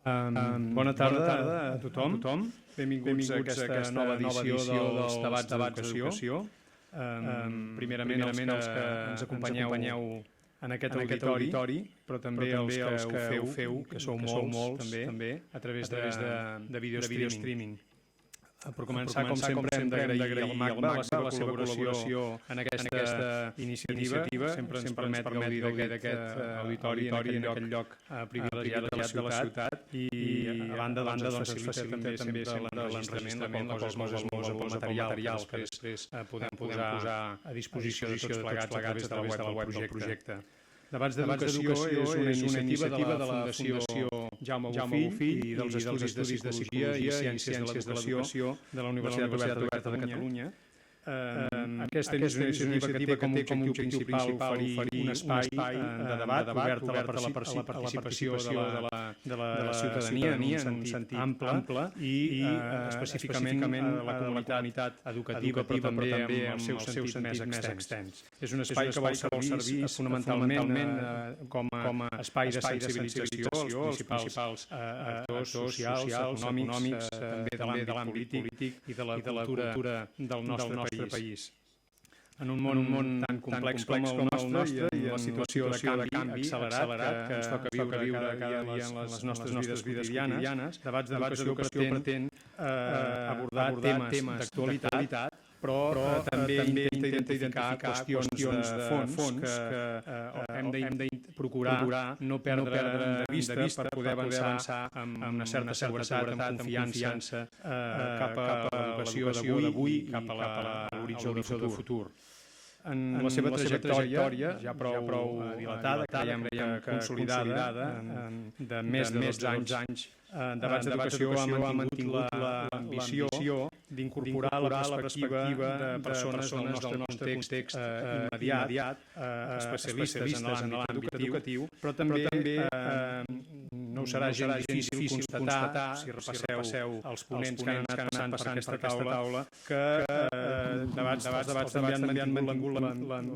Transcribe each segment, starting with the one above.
Bona tarda a tothom. Benvinguts a aquesta nova edició dels debats d'educació. Primerament els que ens acompanyeu en aquest auditori, però també els que ho feu, que sou molts també, a través de vídeo streaming. Per començar, com sempre, hem d'agrair al MACBA la seva col·laboració en aquesta iniciativa. Sempre ens permet gaudir d'aquest auditori en aquest lloc privilegiat de la ciutat i, a banda, facilita també l'enregistrament, la qual cosa és molt material que després podem posar a disposició de tots plegats a través de la web del projecte. Debats d'Educació és una iniciativa de la Fundació Jaume Bofill i dels Estudis de Psicologia i Ciències de l'Educació de la Universitat Oberta de Catalunya. Aquesta és una iniciativa que té com a objectiu principal oferir un espai de debat obert a la participació de la ciutadania en un sentit ample i específicament a la comunitat educativa, però també en el seu sentit més extens. És un espai que vol servir fonamentalment com a espai de sensibilització als principals actors socials, econòmics, també de l'àmbit polític i de la cultura del nostre país. En un món tan complex com el nostre i en la situació de canvi accelerat que ens toca viure cada dia en les nostres vides quotidianes, Debats d'Educació pretén abordar temes d'actualitat, però també intenta identificar qüestions de fons que hem de procurar no perdre de vista per poder avançar amb una certa seguretat, amb confiança cap a l'educació d'avui i cap a l'horitzó del futur. En la seva trajectòria, ja prou dilatada, creiem que consolidada, de més de 12 anys, Debats d'Educació ha mantingut l'ambició d'incorporar la perspectiva de persones del nostre context immediat, especialistes en l'àmbit educatiu, però també no us serà gens difícil constatar, si repasseu els ponents que han anat passant per aquesta taula, que debats també han mantingut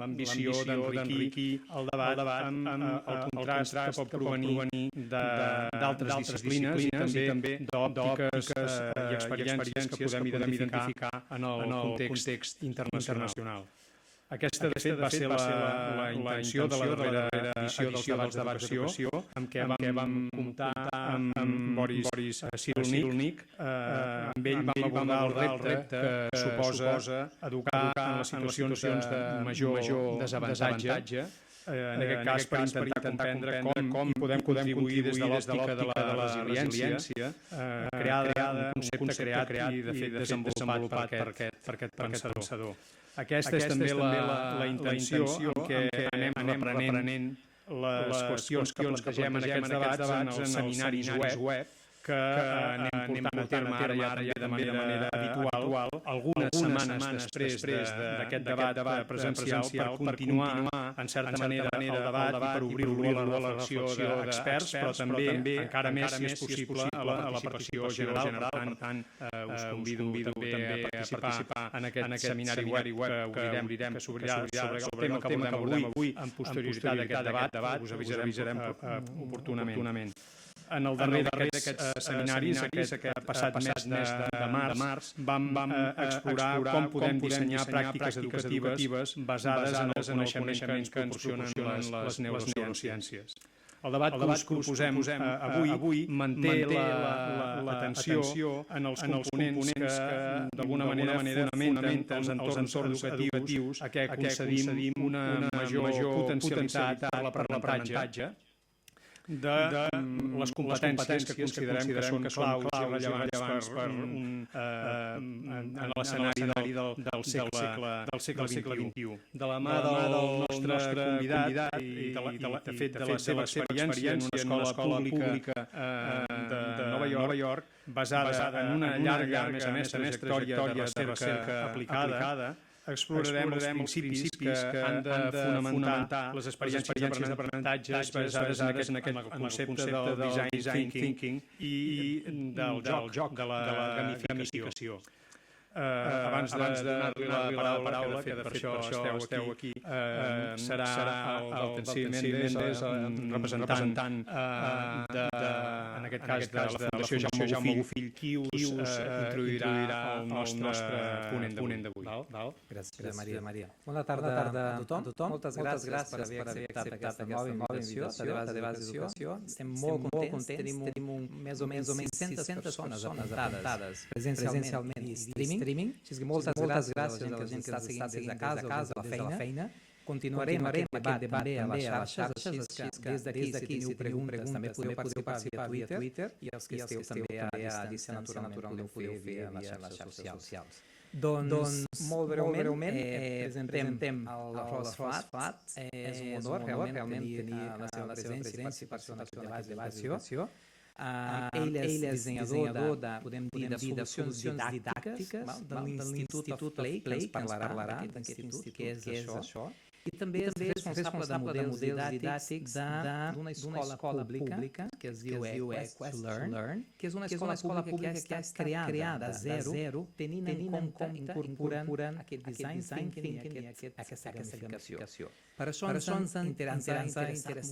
l'ambició d'enriquir el debat amb el contrast que pot provenir d'altres disciplines i també d'òptiques i experiències que podem identificar en el context internacional. Aquesta, de fet, va ser la intenció de la darrera edició dels Debats d'Educació, amb què vam comptar amb Boris Silnik. Amb ell vam abordar el repte que suposa educar en les situacions de major desavantatge, en aquest cas per intentar comprendre com podem contribuir des de l'òptica de la resiliència, creada, un concepte creat i, de fet, desenvolupat per aquest pensador. Aquesta és també la intenció en què anem reprenent les qüestions que plantegem en aquests debats en els seminaris web que anem portant a terme ara ja de manera habitual, algunes setmanes després d'aquest debat presencial per continuar, en certa manera, el debat i per obrir-lo a la reflexió d'experts, però també, encara més, si és possible, a la participació general. Per tant, us convido també a participar en aquest seminari web que obrirem, que s'obrirà sobre el tema que abordem avui, en posterioritat d'aquest debat, us avisarem oportunament. En el darrer d'aquests seminaris, aquest passat mes de març, vam explorar com podem dissenyar pràctiques educatives basades en el coneixement que ens proporcionen les neurociències. El debat que us proposem avui manté l'atenció en els components que d'alguna manera fonamenten els entorns educatius a què concedim una major potencialitat per l'aprenentatge, de les competències que considerem que són claus i rellevants en l'escenari del segle XXI. De la mà del nostre convidat i de fet de la seva experiència en una escola pública de Nova York, basada en una llarga, a més trajectòria de recerca aplicada, explorarem els principis que han de fonamentar les experiències d'aprenentatge basades en aquest concepte del design thinking i del joc, de la gamificació. Abans de donar-li la paraula, que de fet per això esteu aquí, serà el Tensi Méndez, representant en aquest cas de la Fundació Jaume Bofill, qui us introduirà el nostre ponent d'avui. Gràcies, Maria. Bona tarda a tothom. Moltes gràcies per haver acceptat aquesta nova invitació de Debat d'Educació. Estem molt contents. Tenim més o menys 100 persones apuntades presencialment i streaming. Moltes gràcies a la gent que està seguint des de casa o des de la feina. Continuarem aquest debat també a les xarxes, des d'aquí, si teniu preguntes, també podeu participar via Twitter i els que esteu també a Dissenyador naturalment podeu fer a les xarxes socials. Doncs, molt breument, presentem el Ross Flatt. És un honor realment tenir la seva presència i participació en aquest debat d'educació. Ell és dissenyador de solucions didàctiques de l'Institut of Play, que ens parlarà d'aquest institut, què és això. I també és responsable de models didàctics d'una escola pública que es diu Aquest, que és una escola pública que és creada de zero, tenint en compte incorporant aquest design thinking i aquesta gamificació. Per això ens ha interessat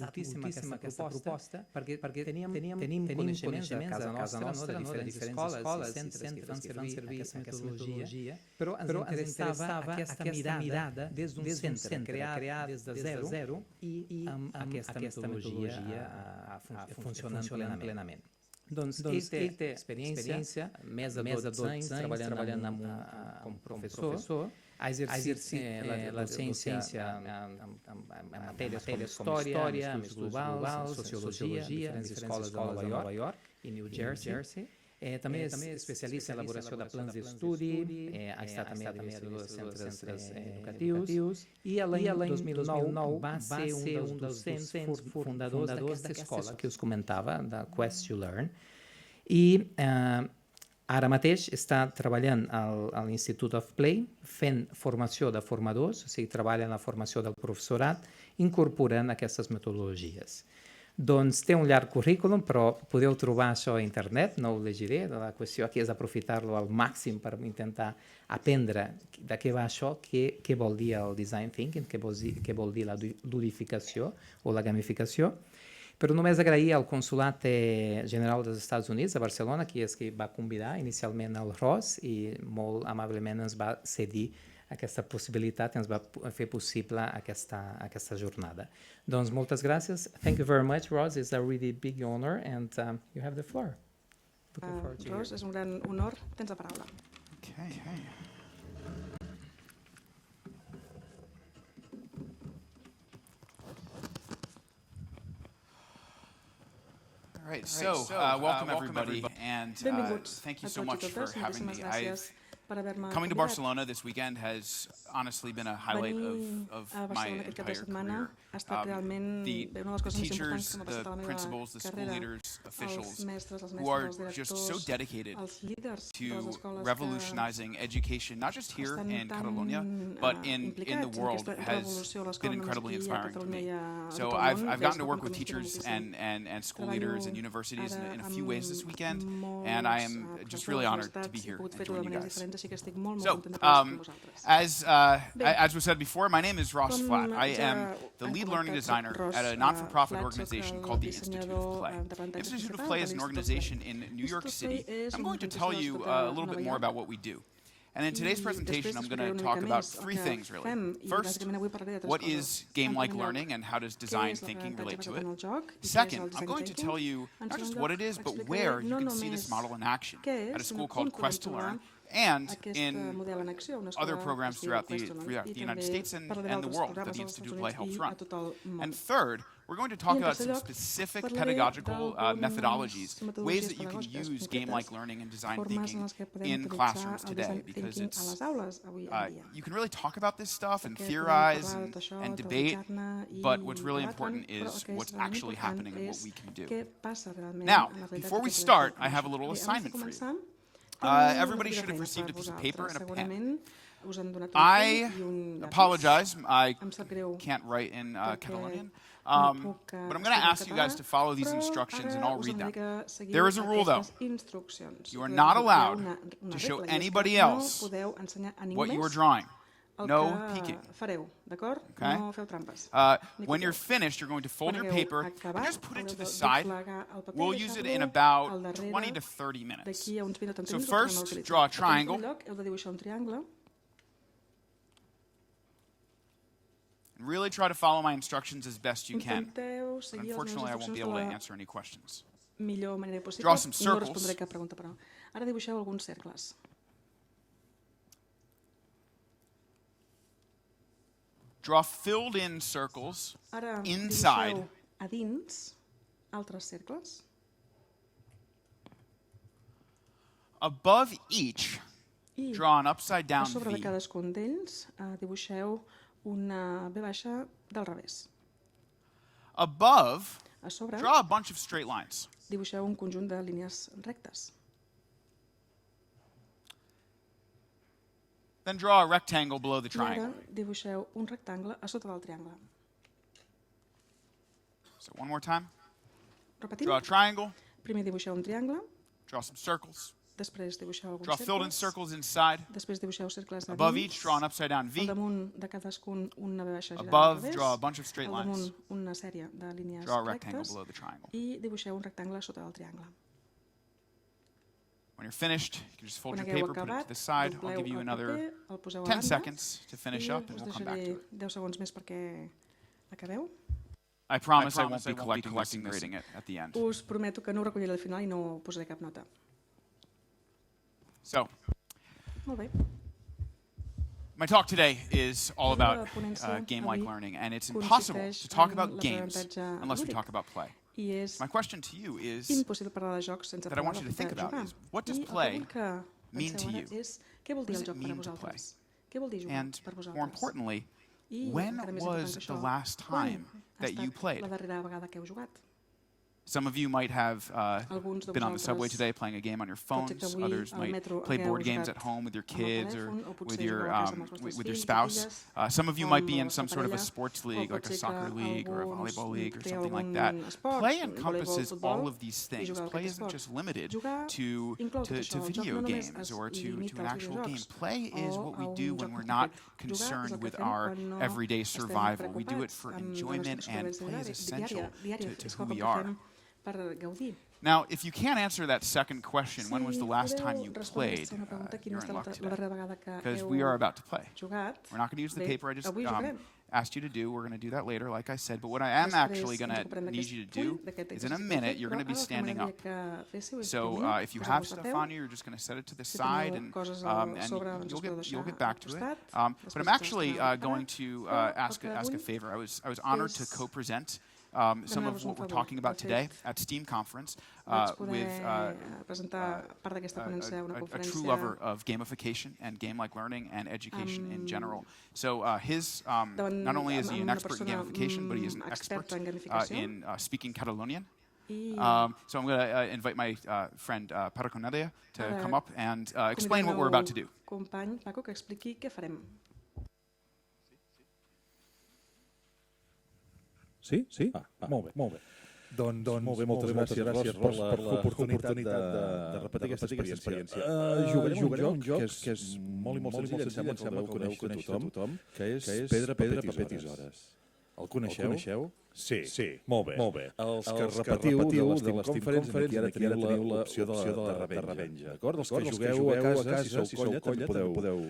moltíssim aquesta proposta, perquè tenim coneixements a casa nostra de diferents escoles i centres que fan servir aquesta metodologia, però ens interessava aquesta mirada des d'un centre, crear des de zero i amb aquesta metodologia funcionant plenament. Doncs ell té experiència, més de 12 anys treballant com professor, ha exercit la docència en matèries com història, més globals, sociologia, diferents escoles de Nova York i New Jersey. També és especialista en elaboració de plans d'estudi, ha estat també administrador de centres educatius i l'any 2009 va ser un dels docents fundadors d'aquesta escola que us comentava, de Quest to Learn. I ara mateix està treballant a l'Institut of Play fent formació de formadors, o sigui, treballa en la formació del professorat, incorporant aquestes metodologies. Doncs té un llarg currículum, però podeu trobar això a internet, no ho llegiré. La qüestió aquí és aprofitar-lo al màxim per intentar aprendre de què va això, què vol dir el design thinking, què vol dir la ludificació o la gamificació. Però només agrair al Consolat General dels Estats Units a Barcelona, qui és qui va convidar inicialment el Ross i molt amablement ens va cedir aquesta possibilitat, ens va fer possible aquesta jornada. Doncs moltes gràcies. Thank you very much, Ross. It's a really big honor and you have the floor. Ross, és un gran honor. Tens la paraula. Okay. All right, so welcome everybody, and thank you so much for having me. Coming to Barcelona this weekend has honestly been a highlight of my entire career. The teachers, the principals, the school leaders, officials who are just so dedicated to revolutionizing education, not just here in Catalonia, but in the world, has been incredibly inspiring to me. So I've gotten to work with teachers and school leaders and universities in a few ways this weekend, and I am just really honored to be here and join you guys. So, as was said before, my name is Ross Flatt. I am the lead learning designer at a not-for-profit organization called the Institute of Play. The Institute of Play is an organization in New York City. I'm going to tell you a little bit more about what we do. And in today's presentation, I'm going to talk about three things, really. First, what is game-like learning and how does design thinking relate to it? Second, I'm going to tell you not just what it is, but where you can see this model in action at a school called Quest to Learn, and in other programs throughout the United States and the world that the Institute of Play helps run. And third, we're going to talk about some specific pedagogical methodologies, ways that you can use game-like learning and design thinking in classrooms today, because it's, you can really talk about this stuff and theorize and debate, but what's really important is what's actually happening and what we can do. Now, before we start, I have a little assignment for you. Everybody should have received a piece of paper and a pen. I apologize, I can't write in Catalonian, But I'm going to ask you guys to follow these instructions and I'll read them. There is a rule though. You are not allowed to show anybody else what you are drawing. No peeking. Okay? When you're finished, you're going to fold your paper and just put it to the side. We'll use it in about 20 to 30 minutes. So first, draw a triangle. And really try to follow my instructions as best you can. Unfortunately, I won't be able to answer any questions. Draw some circles. Ara dibuixeu alguns cercles. Draw filled-in circles inside. A dins altres cercles. Above each, draw an upside-down A sobre de V. cadascun d'ells dibuixeu una V baixa del revés. Above, A sobre draw a bunch of straight lines. dibuixeu un conjunt de línies rectes. Then draw a rectangle below the I ara triangle. dibuixeu un rectangle a sota del triangle. So one more time. Repetim. Draw a triangle. Primer dibuixeu un triangle, Draw some circles. després dibuixeu alguns Draw filled-in cercles, circles inside. després dibuixeu cercles de Above dins, each, draw an upside-down al V. damunt de cadascun una V baixa girada al Above, revés, draw a bunch of straight al damunt lines. una sèrie de línies Draw a rectangle rectes below the triangle. i dibuixeu un rectangle a sota del triangle. When you're finished, you can just fold Quan your hagueu paper, put it to acabat, the side. I'll dobleu give you el another paper, el poseu a 10 banda seconds to finish i up, and us we'll come back to deixaré it. 10 segons més perquè acabeu. I promise I won't be collecting this and grading it at the end. Us prometo que no ho recolliré al final i no posaré cap nota. So, Molt bé. my talk today is all about La ponència game-like avui learning, and it's impossible consisteix to talk en about games l'aprenentatge unless we lúdic. talk about play. I és My question to you is, impossible parlar de jocs sense that I parlar want you del to think fet de about jugar. is, what does I el play que vull que mean penseu to ara you? és què vol dir What el does it joc per a mean to vosaltres? Què vol dir jugar and per more vosaltres? importantly, I, when encara més important was que the això, last quan time ha that you estat played? la darrera vegada que heu jugat? Some of you might have Alguns de been on the subway vosaltres today playing a game on your pot ser phones. que avui Others al might metro play hagueu board games jugat at home with your amb el kids or telèfon, o potser with your jugueu a casa amb els vostres with your fills i spouse. filles, Some of you o might amb be in la some vostra sort of a parella, sports o league, like pot a ser que soccer league or a alguns volleyball league or trieu something like algun that. esport, Play voleibol, encompasses futbol, all of these i things. jugueu a Play aquest isn't esport. just limited Jugar to inclou tot això. El joc video no només games es or to limita an als actual game. videojocs Play is o what a we un do when joc we're not concret. Jugar és concerned el que with fem our quan no everyday estem survival. We do it preocupats for amb la enjoyment, nostra and supervivència play is essential diària. to És who quelcom we que are. fem per gaudir. Now, if you can't answer that second question, Si when was the last time podeu you respondre played, aquesta segona pregunta, quina you're és in la luck la today. darrera vegada que Because heu we are about to play. jugat? We're not going to use the Bé, paper I just avui jugarem. asked you to do. We're going to do that later, like I said. But what I am actually going to need you to do is in a minute, you're going to be standing up. So if you have stuff on you, you're just going to set it to the side, and you'll get back to it. But I'm actually going to ask a favor. I was honored to co-present some of what we're talking about today at STEAM Conference with a true lover of gamification and game-like learning and education in general. So not only is he an expert in gamification, but he is an expert in speaking Catalonian. So I'm going to invite my friend Paco Nadia to come up and explain what we're about to do. Company Paco, que expliqui què farem. Sí? Sí? Molt bé. Doncs molt bé, moltes gràcies per l'oportunitat de repetir aquesta experiència. Jugarem un joc que és molt senzill, em sembla que el coneix tothom, que és pedra, paper, tisores. El coneixeu? Sí. Molt bé. Els que repetiu de l'Steam Conference, aquí ara teniu l'opció de revenja. D'acord? Els que jugueu a casa, si sou colla, també podeu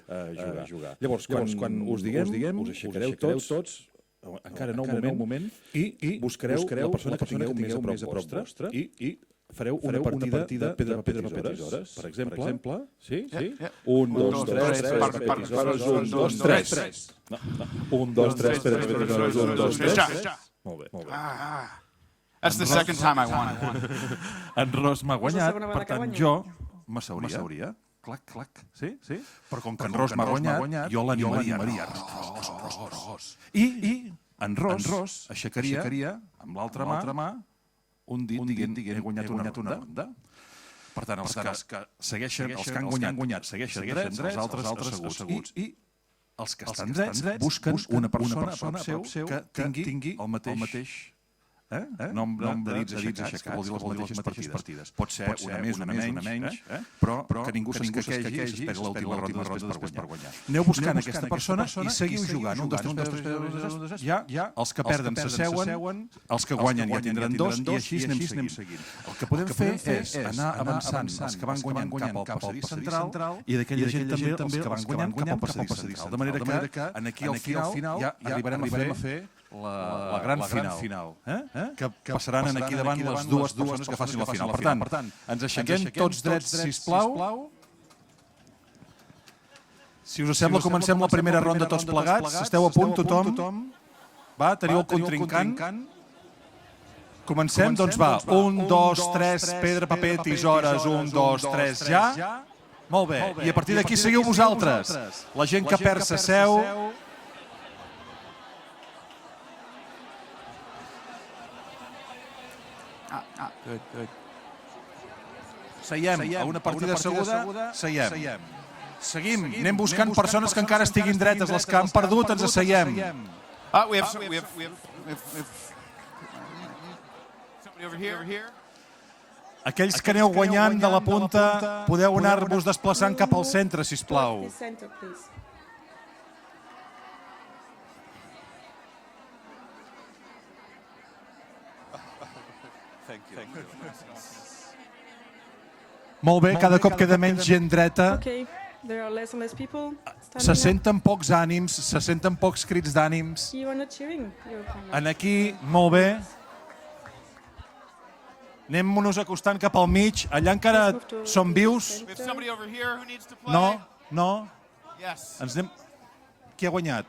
jugar. Llavors, quan us diguem, us aixecareu tots, encara no un moment, i buscareu la persona que tingueu més a prop vostre i fareu una partida de pedra, paper, tisores. Per exemple, sí? 1, 2, 3, paper, tisores, 1, 2, 3. 1, 2, 3, pedra, paper, tisores, 1, 2, 3. Molt bé. That's the second time I won. En Ross m'ha guanyat, per tant jo m'asseuria. Clac. Sí? Però com que en Ross m'ha guanyat, jo l'animaria. Ross. I en Ross aixecaria amb l'altra mà un dit dient he guanyat una ronda. Per tant, els que segueixen, els que han guanyat segueixen drets, els altres asseguts. I Els que estan drets busquen una persona a prop seu que tingui el mateix nombre de dits aixecats, que vol dir les mateixes partides. Pot ser una més, una menys, però que ningú s'escaquegi i s'espera l'última ronda després per guanyar. Aneu buscant aquesta persona i seguiu jugant. 1, 2, 3, ja, els que perden s'asseuen, els que guanyen ja tindran 2 i així anem seguint. El que podem fer és anar avançant els que van guanyant cap al passadís central i d'aquella gent també els que van guanyant cap al passadís central. De manera que aquí al final ja arribarem a fer la gran final, que passaran aquí davant les dues persones que facin la final. Per tant, ens aixequem tots drets, sisplau. Si us sembla, comencem la primera ronda tots plegats. Esteu a punt, tothom? Va, teniu el contrincant? Comencem? Doncs va, 1, 2, 3, pedra, paper, tisores, 1, 2, 3, ja? Molt bé, i a partir d'aquí seguiu vosaltres. La gent que perd s'asseu. Good. Seiem, a una partida seguda, seiem. Seguim, anem buscant persones que encara estiguin dretes, les que han perdut ens asseiem. We have somebody over here. Aquells que aneu guanyant de la punta, podeu anar-vos desplaçant cap al centre, sisplau. Molt bé, cada cop queda menys gent dreta. Se senten pocs ànims, se senten pocs crits d'ànims. En aquí, molt bé. Anem-nos acostant cap al mig. Allà encara som vius. No. Qui ha guanyat?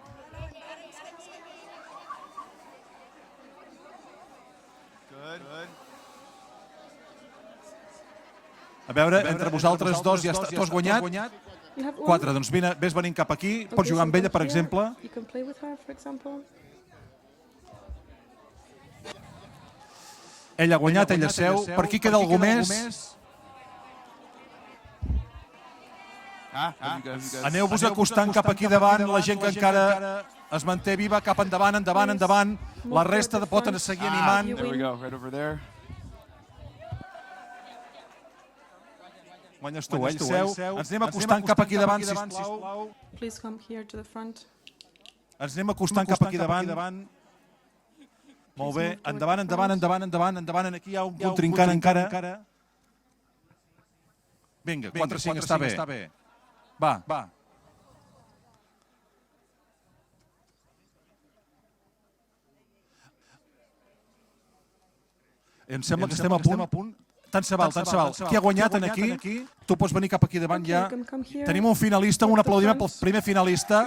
A veure, entre vosaltres dos ja està. Tu has guanyat? 4, doncs vés venint cap aquí. Pots jugar amb ella, per exemple. Ella ha guanyat, ella seu. Per aquí queda algú més. Aneu-vos acostant cap aquí davant. La gent que encara es manté viva, cap endavant. La resta pot seguir animant. Guanyes tu, ell seu. Ens anem acostant cap aquí davant, sisplau. Ens anem acostant cap aquí davant. Molt bé. Endavant. Aquí hi ha un contrincant encara. Vinga, 4-5 està bé. Va. Em sembla que estem a punt. Tant se val. Qui ha guanyat aquí? Tu pots venir cap aquí davant ja. Tenim un finalista, un aplaudiment pel primer finalista.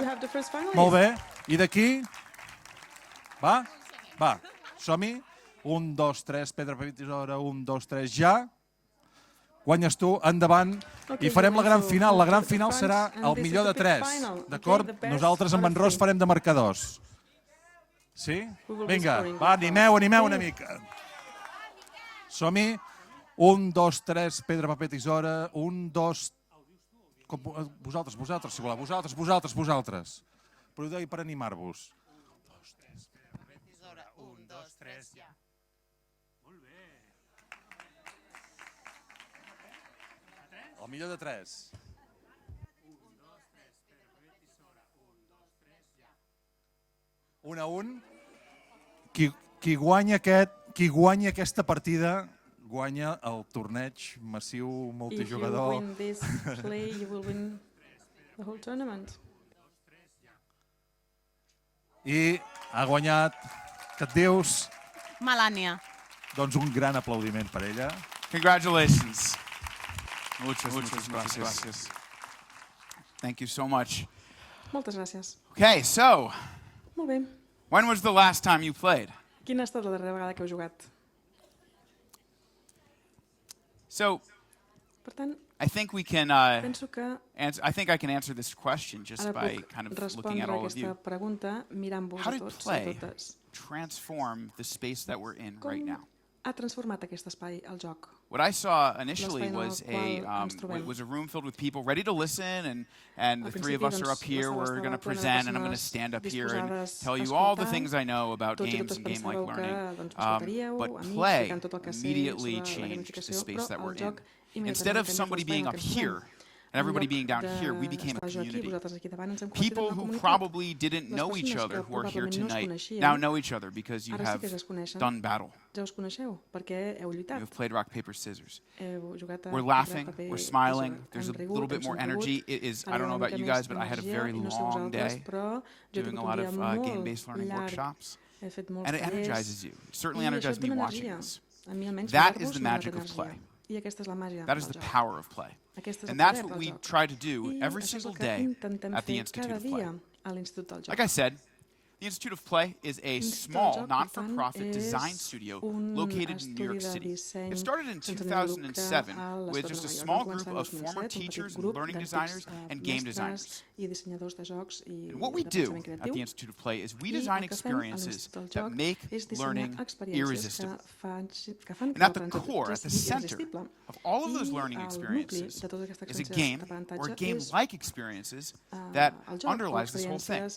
Molt bé. I d'aquí? Va. Som-hi. 1, 2, 3, pedra, paper, tisora. 1, 2, 3, ja. Guanyes tu, endavant. I farem la gran final. La gran final serà el millor de 3. D'acord? Nosaltres amb Amb Ross farem de marcadors. Sí? Vinga, va, animeu una mica. Som-hi. 1, 2, 3, pedra, paper, tisora. 1, 2... Vosaltres, si voleu. Vosaltres. Però ho deia per animar-vos. 2, 3, pedra, paper, tisora. 1, 2, 3, ja. Molt bé. El millor de 3. 1, 2, 3, pedra, paper, tisora. 1, 2, 3, ja. 1 a 1. Qui guanya aquesta partida guanya el torneig massiu multijugador. I ha guanyat, que et dius? Melània. Doncs un gran aplaudiment per ella. Congratulations. Muchas gracias. Thank you so much. Moltes gràcies. Okay, so, Molt bé. when was the last time you played? Quina ha estat la darrera vegada que heu jugat? So, Per tant, I think we can penso que I think I can answer this question just ara by puc kind of looking respondre at a all of aquesta you. pregunta mirant-vos How a did tots i a play totes. transform the space that we're in right Com now? ha transformat aquest espai el joc? what I saw initially was a room filled with people ready to listen, and the three of us are up here, we're going to present, and I'm going to stand up here and tell you all the things I know about games and game-like learning. But play immediately changed the space that we're in. Instead of somebody being up here, and everybody being down here, we became a community. People who probably didn't know each other who are here tonight now know each other because you have done battle. You've played rock, paper, scissors. We're laughing, we're smiling, there's a little bit more energy. I don't know about you guys, but I had a very long day doing a lot of game-based learning workshops, and it energizes you. It certainly energized me watching this. That is the magic of play. That is the power of play. And that's what we try to do every single day at the Institute of Play. Like I said, the Institute of Play is a small, non-for-profit design studio located in New York City. It started in 2007 with just a small group of former teachers and learning designers and game designers. And what we do at the Institute of Play is we design experiences that make learning irresistible. And at the core, at the center of all of those learning experiences is a game or game-like experiences that underlies this whole thing.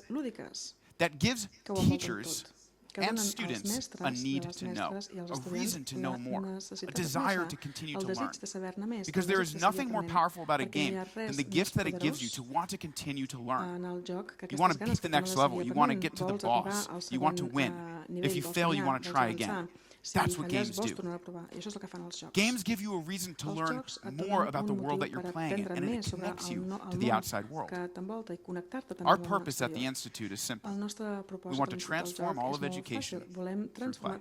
That gives teachers and students a need to know, a reason to know more, a desire to continue to learn. Because there is nothing more powerful about a game than the gift that it gives you to want to continue to learn. You want to beat the next level, you want to get to the boss, you want to win. If you fail, you want to try again. That's what games do. Games give you a reason to learn more about the world that you're playing in, and it connects you to the outside world. Our purpose at the Institute is simple. We want to transform all of education through play.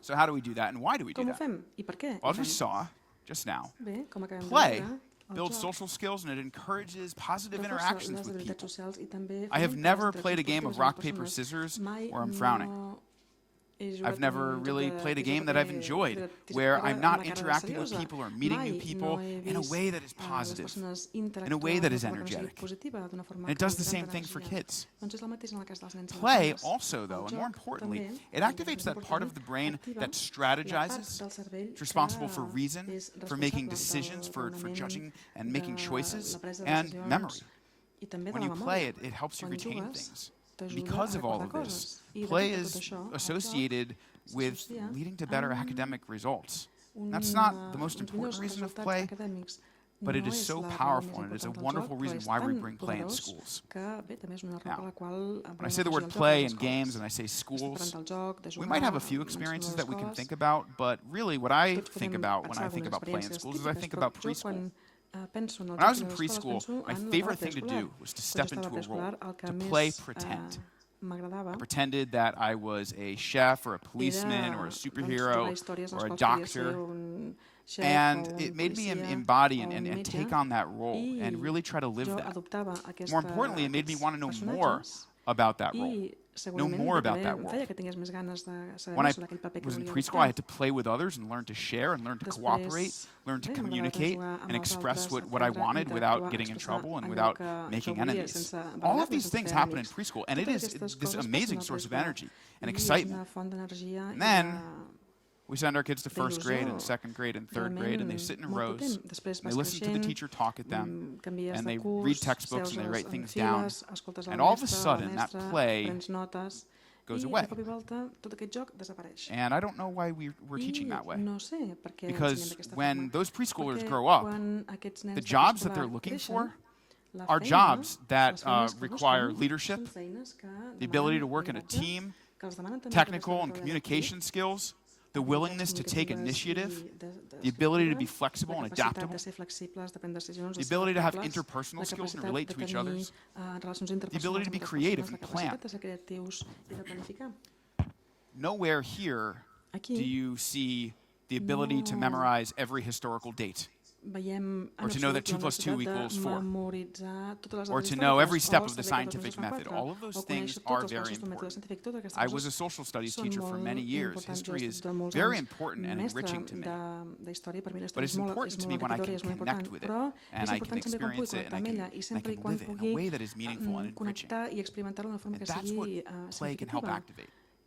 So how do we do that, and why do we do that? Well, as we saw just now, play builds social skills, and it encourages positive interactions with people. I have never played a game of rock, paper, scissors where I'm frowning. I've never really played a game that I've enjoyed, where I'm not interacting with people or meeting new people in a way that is positive, in a way that is energetic. And it does the same thing for kids. Play also, though, and more importantly, it activates that part of the brain that strategizes. It's responsible for reason, for making decisions, for judging and making choices, and memory. When you play it, it helps you retain things. Because of all of this, play is associated with leading to better academic results. That's not the most important reason of play, but it is so powerful, and it is a wonderful reason why we bring play in schools. Now, when I say the word play and games and I say schools, we might have a few experiences that we can think about, but really what I think about when I think about play in schools is I think about preschool. When I was in preschool, my favorite thing to do was to step into a role, to play pretend. I pretended that I was a chef or a policeman or a superhero or a doctor, and it made me embody and take on that role and really try to live that. More importantly, it made me want to know more about that role. Know more about that world. When I was in preschool, I had to play with others and learn to share and learn to cooperate, learn to communicate and express what I wanted without getting in trouble and without making enemies. All of these things happen in preschool, and it is this amazing source of energy and excitement. And then we send our kids to first grade and second grade and third grade, and they sit in rows, and they listen to the teacher talk at them, and they read textbooks and they write things down, and all of a sudden that play goes away. And I don't know why we're teaching that way. Because when those preschoolers grow up, the jobs that they're looking for are jobs that require leadership, the ability to work in a team, technical and communication skills, the willingness to take initiative, the ability to be flexible and adaptable, the ability to have interpersonal skills and relate to each other, the ability to be creative and plan. Nowhere here do you see the ability to memorize every historical date, or to know that 2 + 2 = 4, or to know every step of the scientific method. All of those things are very important. I was a social studies teacher for many years. History is very important and enriching to me. But it's important to me when I can connect with it, and I can experience it, and I can live it in a way that is meaningful and enriching. And that's what play can help activate.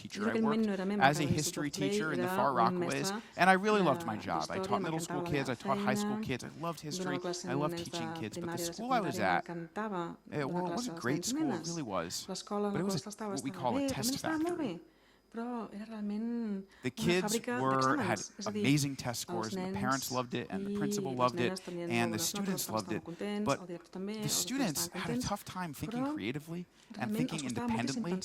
teacher. I worked as a history teacher in the far Rockaways, and I really loved my job. I taught middle school kids, I taught high school kids, I loved history, I loved teaching kids, but the school I was at, it wasn't a great school, it really was, but it was what we call a test factory. The kids had amazing test scores, and the parents loved it, and the principal loved it, and the students loved it, but the students had a tough time thinking creatively and thinking independently.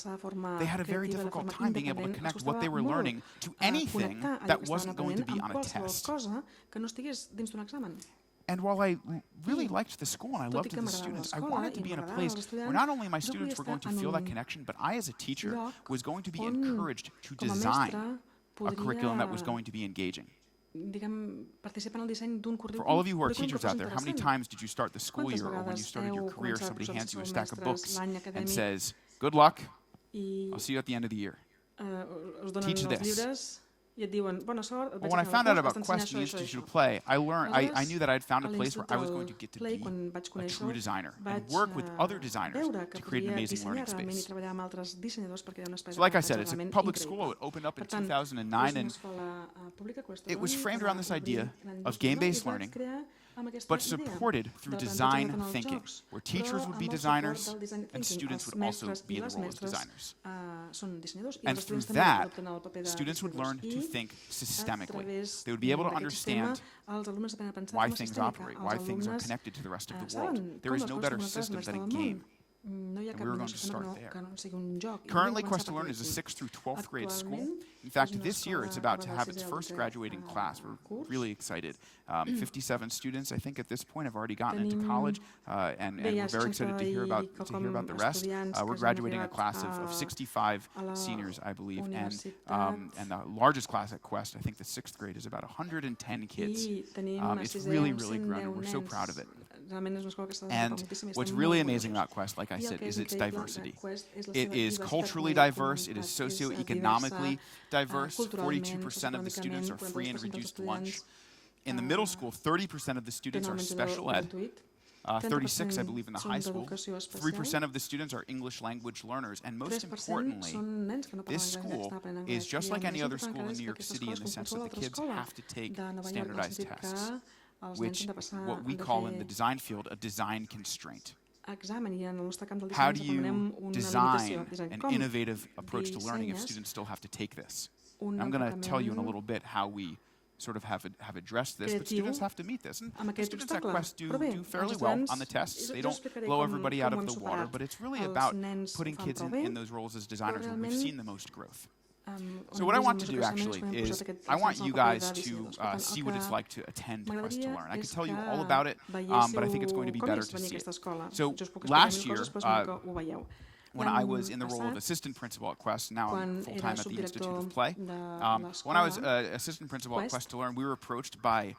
They had a very difficult time being able to connect what they were learning to anything that wasn't going to be on a test. And while I really liked the school and I loved the students, I wanted to be in a place where not only my students were going to feel that connection, but I as a teacher was going to be encouraged to design a curriculum that was going to be engaging. For all of you who are teachers out there, how many times did you start the school year or when you started your career, somebody hands you a stack of books and says, good luck, I'll see you at the end of the year. Teach this. Well, when I found out about Quest and the Institute of Play, I knew that I had found a place where I was going to get to be a true designer and work with other designers to create an amazing learning space. So like I said, it's a public school. It opened up in 2009, and it was framed around this idea of game-based learning, but supported through design thinking, where teachers would be designers and students would also be in the role as designers. And through that, students would learn to think systemically. They would be able to understand why things operate, why things are connected to the rest of the world. There is no better system than a game. And we were going to start there. Currently, Quest to Learn is a 6th through 12th grade school. In fact, this year it's about to have its first graduating class. We're really excited. 57 students, I think, at this point have already gotten into college, and we're very excited to hear about the rest. We're graduating a class of 65 seniors, I believe, and the largest class at Quest, I think the 6th grade, is about 110 kids. It's really, really grown, and we're so proud of it. And what's really amazing about Quest, like I said, is its diversity. It is culturally diverse. It is socioeconomically diverse. 42% of the students are free and reduced lunch. In the middle school, 30% of the students are special ed. 36, I believe, in the high school. 3% of the students are English language learners. And most importantly, this school is just like any other school in New York City in the sense that the kids have to take standardized tests, which what we call in the design field a design constraint. How do you design an innovative approach to learning if students still have to take this? And I'm going to tell you in a little bit how we sort of have addressed this, but students have to meet this. And the students at Quest do fairly well on the tests. They don't blow everybody out of the water, but it's really about putting kids in those roles as designers where we've seen the most growth. So what I want to do actually is I want you guys to see what it's like to attend Quest to Learn. I could tell you all about it, but I think it's going to be better to see it. So last year, when I was in the role of assistant principal at Quest, now I'm full-time at the Institute of Play. When I was assistant principal at Quest to Learn, we were approached by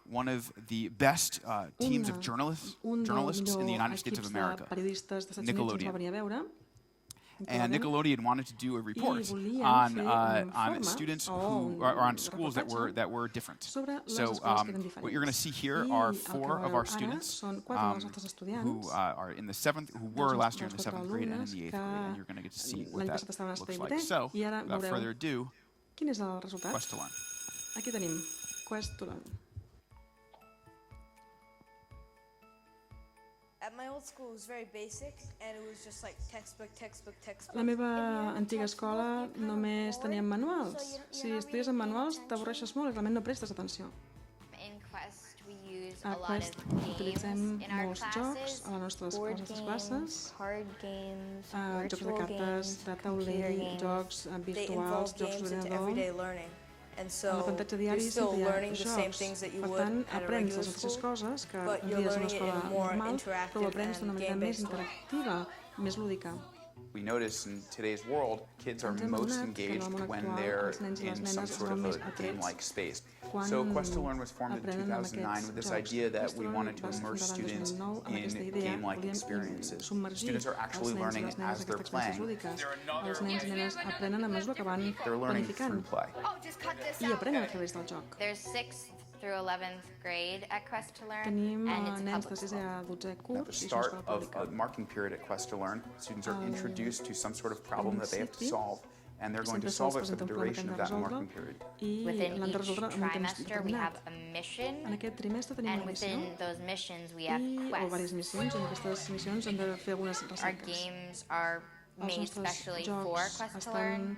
one of the best teams of journalists in the United States of America, Nickelodeon. And Nickelodeon wanted to do a report on students who are on schools that were different. So what you're going to see here are 4 of our students who are in the 7th, who were last year in the 7th grade and in the 8th grade, and you're going to get to see what that looks like. So without further ado, Quest to Learn. Aquí tenim Quest to Learn. At my old school, it was very basic, and it was just like textbook. La meva antiga escola només teníem manuals. Si estudies amb manuals, t'avorreixes molt i realment no prestes atenció. A Quest utilitzem molts jocs a les nostres classes, jocs de cartes, de taulell, jocs virtuals, jocs d'ordinador. A la pantalla diària sempre hi ha jocs. Per tant, aprens les mateixes coses que envies a una escola normal, però ho aprens d'una manera més interactiva, més lúdica. We notice in today's world, kids are most engaged when they're in some sort of a game-like space. So Quest to Learn was formed in 2009 with this idea that we wanted to immerse students in game-like experiences. Students are actually learning as they're playing. Els nens i nenes aprenen a mesura que van planificant i aprenen a través del joc. Through 11th grade at Quest to Learn, Tenim and it's nens de 6è a 12è curs. At the start of a marking period at Quest to Learn, students are introduced to some sort of problem that they have to solve, and they're going to solve it for the duration of that marking period. Within each trimester, we have a mission, En aquest trimestre tenim and una missió within those missions, we have o diverses quests. missions, i en aquestes missions hem de fer algunes Our recerques. games are Els made nostres especially for jocs Quest to estan Learn.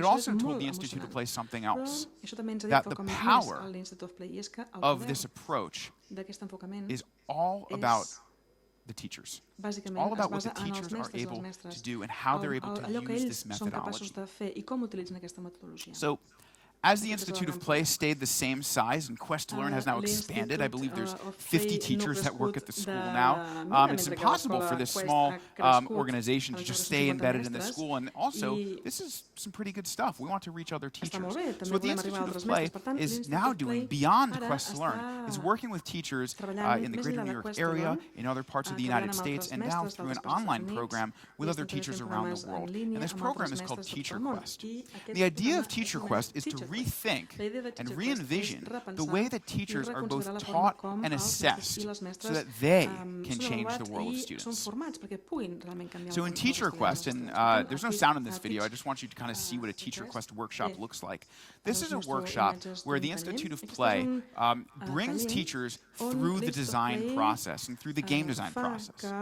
it also told the Institute of Play something else, that the power of this approach is all about the teachers. It's Bàsicament, all es about what the basa en els teachers are mestres i els able mestres. to do and how they're able to Allò que use ells this són capaços methodology. de fer i com utilitzen aquesta metodologia. So, as the Institute of Play stayed the same size and Quest to Learn has now expanded, I believe there's 50 teachers that work at the school now. It's impossible for this small organization to just stay embedded in the school. And also, this is some pretty good stuff. We want to reach other teachers. So what the Institute of Play is now doing beyond Quest to Learn is working with teachers in the greater New York area, in other parts of the United States, and now through an online program with other teachers around the world. And this program is called Teacher Quest. The idea of Teacher Quest is to rethink and re-envision the way that teachers are both taught and assessed so that they can change the world of students. So in Teacher Quest, and there's no sound in this video, I just want you to kind of see what a Teacher Quest workshop looks like. This is a workshop where the Institute of Play brings teachers through the design process and through the game design process.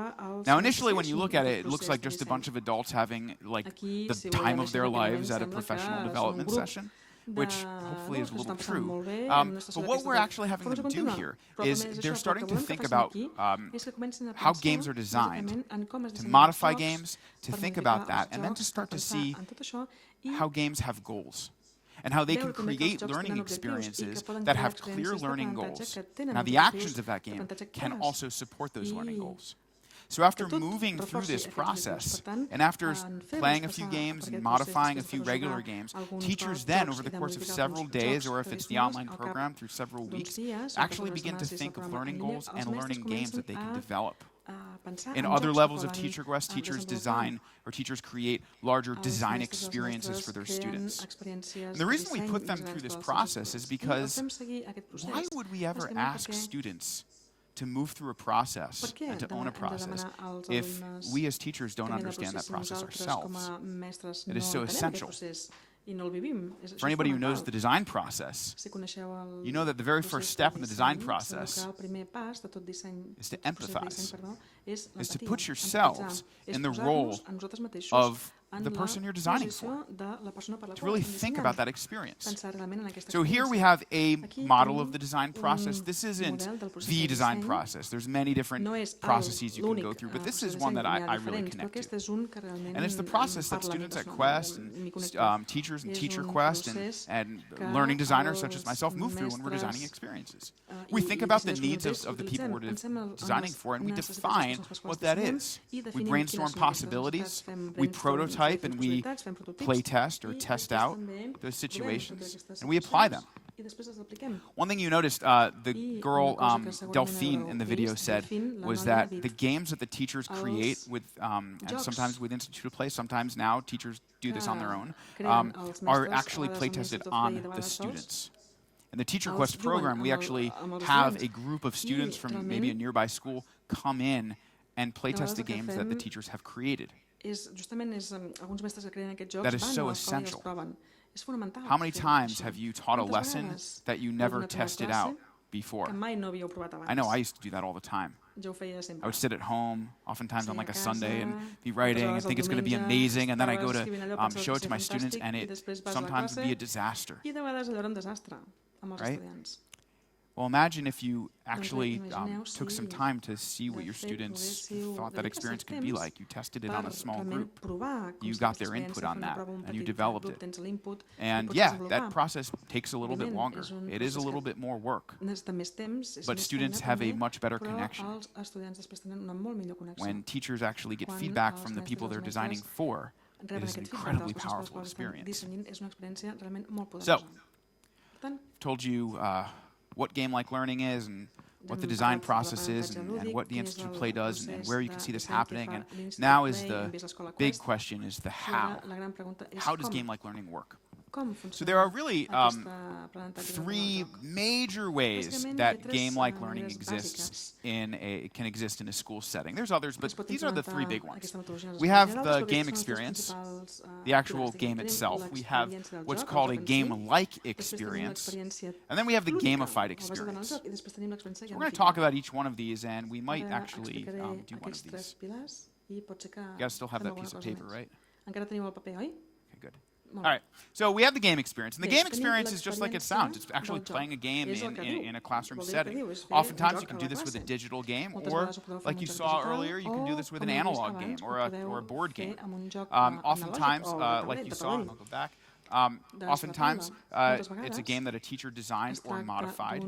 Now initially when you look at it, it looks like just a bunch of adults having like the time of their lives at a professional development session, which hopefully is a little true. But what we're actually having them do here is they're starting to think about how games are designed, to modify games, to think about that, and then to start to see how games have goals, and how they can create learning experiences that have clear learning goals. Now the actions of that game can also support those learning goals. So after moving through this process, and after playing a few games and modifying a few regular games, teachers then, over the course of several days, or if it's the online program, through several weeks, actually begin to think of learning goals and learning games that they can develop. In other levels of Teacher Quest, teachers design or teachers create larger design experiences for their students. And the reason we put them through this process is because why would we ever ask students to move through a process and to own a process if we as teachers don't understand that process ourselves? It is so essential. For anybody who knows the design process, you know that the very first step in the design process is to empathize, is to put yourselves in the role of the person you're designing for, to really think about that experience. So here we have a model of the design process. This isn't the design process. There's many different processes you can go through, but this is one that I really connect to. And it's the process that students at Quest and teachers in Teacher Quest and learning designers such as myself move through when we're designing experiences. We think about the needs of the people we're designing for, and we define what that is. We brainstorm possibilities, we prototype, and we play test or test out those situations, and we apply them. One thing you noticed, the girl Delphine in the video said was that the games that the teachers create with, and sometimes with Institute of Play, sometimes now teachers do this on their own, are actually play tested on the students. In the Teacher Quest program, we actually have a group of students from maybe a nearby school come in and play test the games that the teachers have created. That is so essential. How many times have you taught a lesson that you never tested out before? I know I used to do that all the time. I would sit at home, oftentimes on like a Sunday, and be writing and think it's going to be amazing, and then I go to show it to my students, and it sometimes would be a disaster. Right? Well, imagine if you actually took some time to see what your students thought that experience could be like. You tested it on a small group. You got their input on that, and you developed it. And yeah, that process takes a little bit longer. It is a little bit more work. But students have a much better connection. When teachers actually get feedback from the people they're designing for, it is an incredibly powerful experience. So, I've told you what game-like learning is, and what the design process is, and what the Institute of Play does, and where you can see this happening. And now is the big question, is the how. How does game-like learning work? So there are really three major ways that game-like learning can exist in a school setting. There's others, but these are the three big ones. We have the game experience, the actual game itself. We have what's called a game-like experience, and then we have the gamified experience. So we're going to talk about each one of these, and we might actually do one of these. You guys still have that piece of paper, right? Okay, good. All right, so we have the game experience, and the game experience is just like it sounds. It's actually playing a game in a classroom setting. Oftentimes, you can do this with a digital game, or like you saw earlier, you can do this with an analog game or a board game. Oftentimes, like you saw, I'll go back. Oftentimes, it's a game that a teacher designed or modified.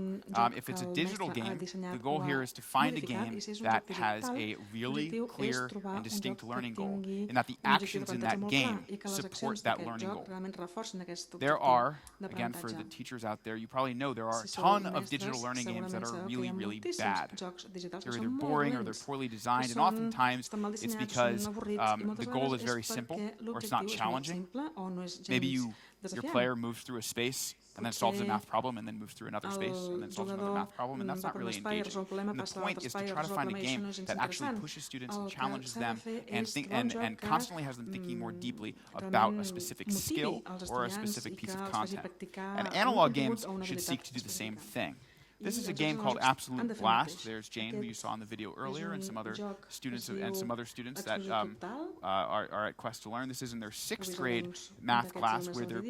If it's a digital game, the goal here is to find a game that has a really clear and distinct learning goal, and that the actions in that game support that learning goal. There are, again, for the teachers out there, you probably know there are a ton of digital learning games that are really, really bad. They're either boring or they're poorly designed, and oftentimes it's because the goal is very simple or it's not challenging. Maybe your player moves through a space and then solves a math problem and then moves through another space and then solves another math problem, and that's not really engaging. And the point is to try to find a game that actually pushes students and challenges them and constantly has them thinking more deeply about a specific skill or a specific piece of content. And analog games should seek to do the same thing. This is a game called Absolute Blast. There's Jane, who you saw in the video earlier, and some other students that are at Quest to Learn. This is in their 6th grade math class where they're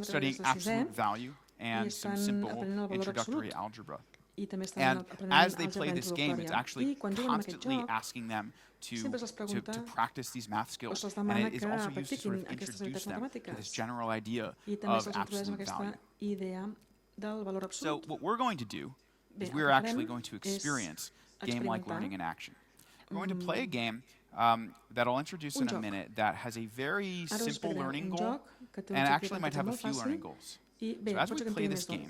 studying absolute value and some simple introductory algebra. And as they play this game, it's actually constantly asking them to practice these math skills. And it is also used to sort of introduce them to this general idea of absolute value. So what we're going to do is we're actually going to experience game-like learning in action. We're going to play a game that I'll introduce in a minute that has a very simple learning goal and actually might have a few learning goals. So as we play this game,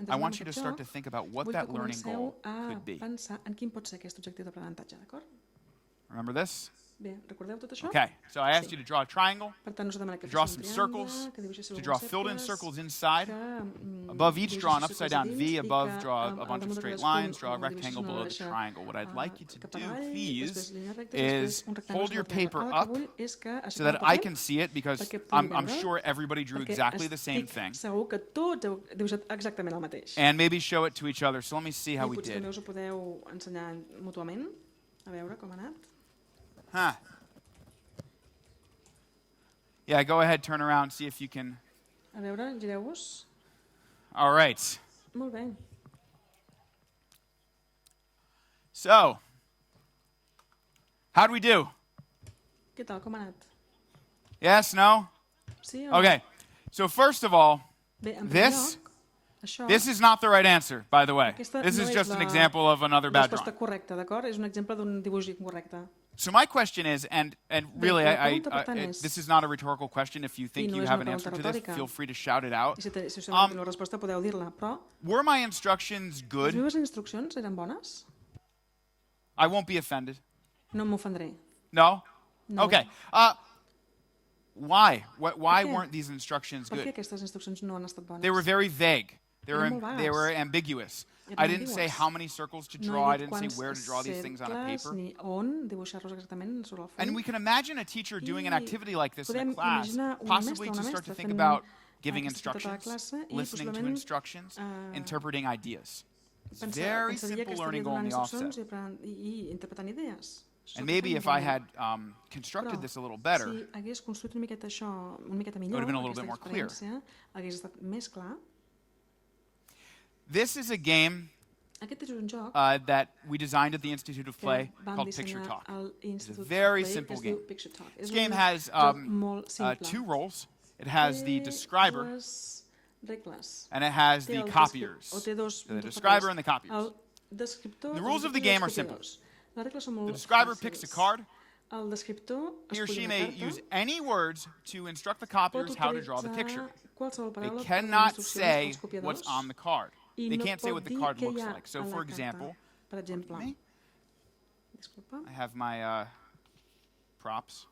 I want you to start to think about what that learning goal could be. Remember this? Okay, so I asked you to draw a triangle, to draw some circles, to draw filled-in circles inside. Above each, draw an upside-down V. Above, draw a bunch of straight lines. Draw a rectangle below the triangle. What I'd like you to do, please, is hold your paper up so that I can see it, because I'm sure everybody drew exactly the same thing. And maybe show it to each other. So let me see how we did. Huh. Yeah, go ahead, turn around, see if you can. All right. So, how'd we do? Yes, no? Okay, so first of all, this is not the right answer, by the way. This is just an example of another bad drawing. So my question is, and really, this is not a rhetorical question. If you think you have an answer to this, feel free to shout it out. Were my instructions good? I won't be offended. No? Okay. Why? Why weren't these instructions good? They were very vague. They were ambiguous. I didn't say how many circles to draw. I didn't say where to draw these things on a paper. And we can imagine a teacher doing an activity like this in a class, possibly to start to think about giving instructions, listening to instructions, interpreting ideas. It's a very simple learning goal in the offset. And maybe if I had constructed this a little better, it would have been a little bit more clear. This is a game that we designed at the Institute of Play called Picture Talk. It's a very simple game. This game has 2 roles. It has the describer and it has the copiers. So the describer and the copiers. The rules of the game are simple. The describer picks a card. He or she may use any words to instruct the copiers how to draw the picture. They cannot say what's on the card. They can't say what the card looks like. So, for example, I have my props.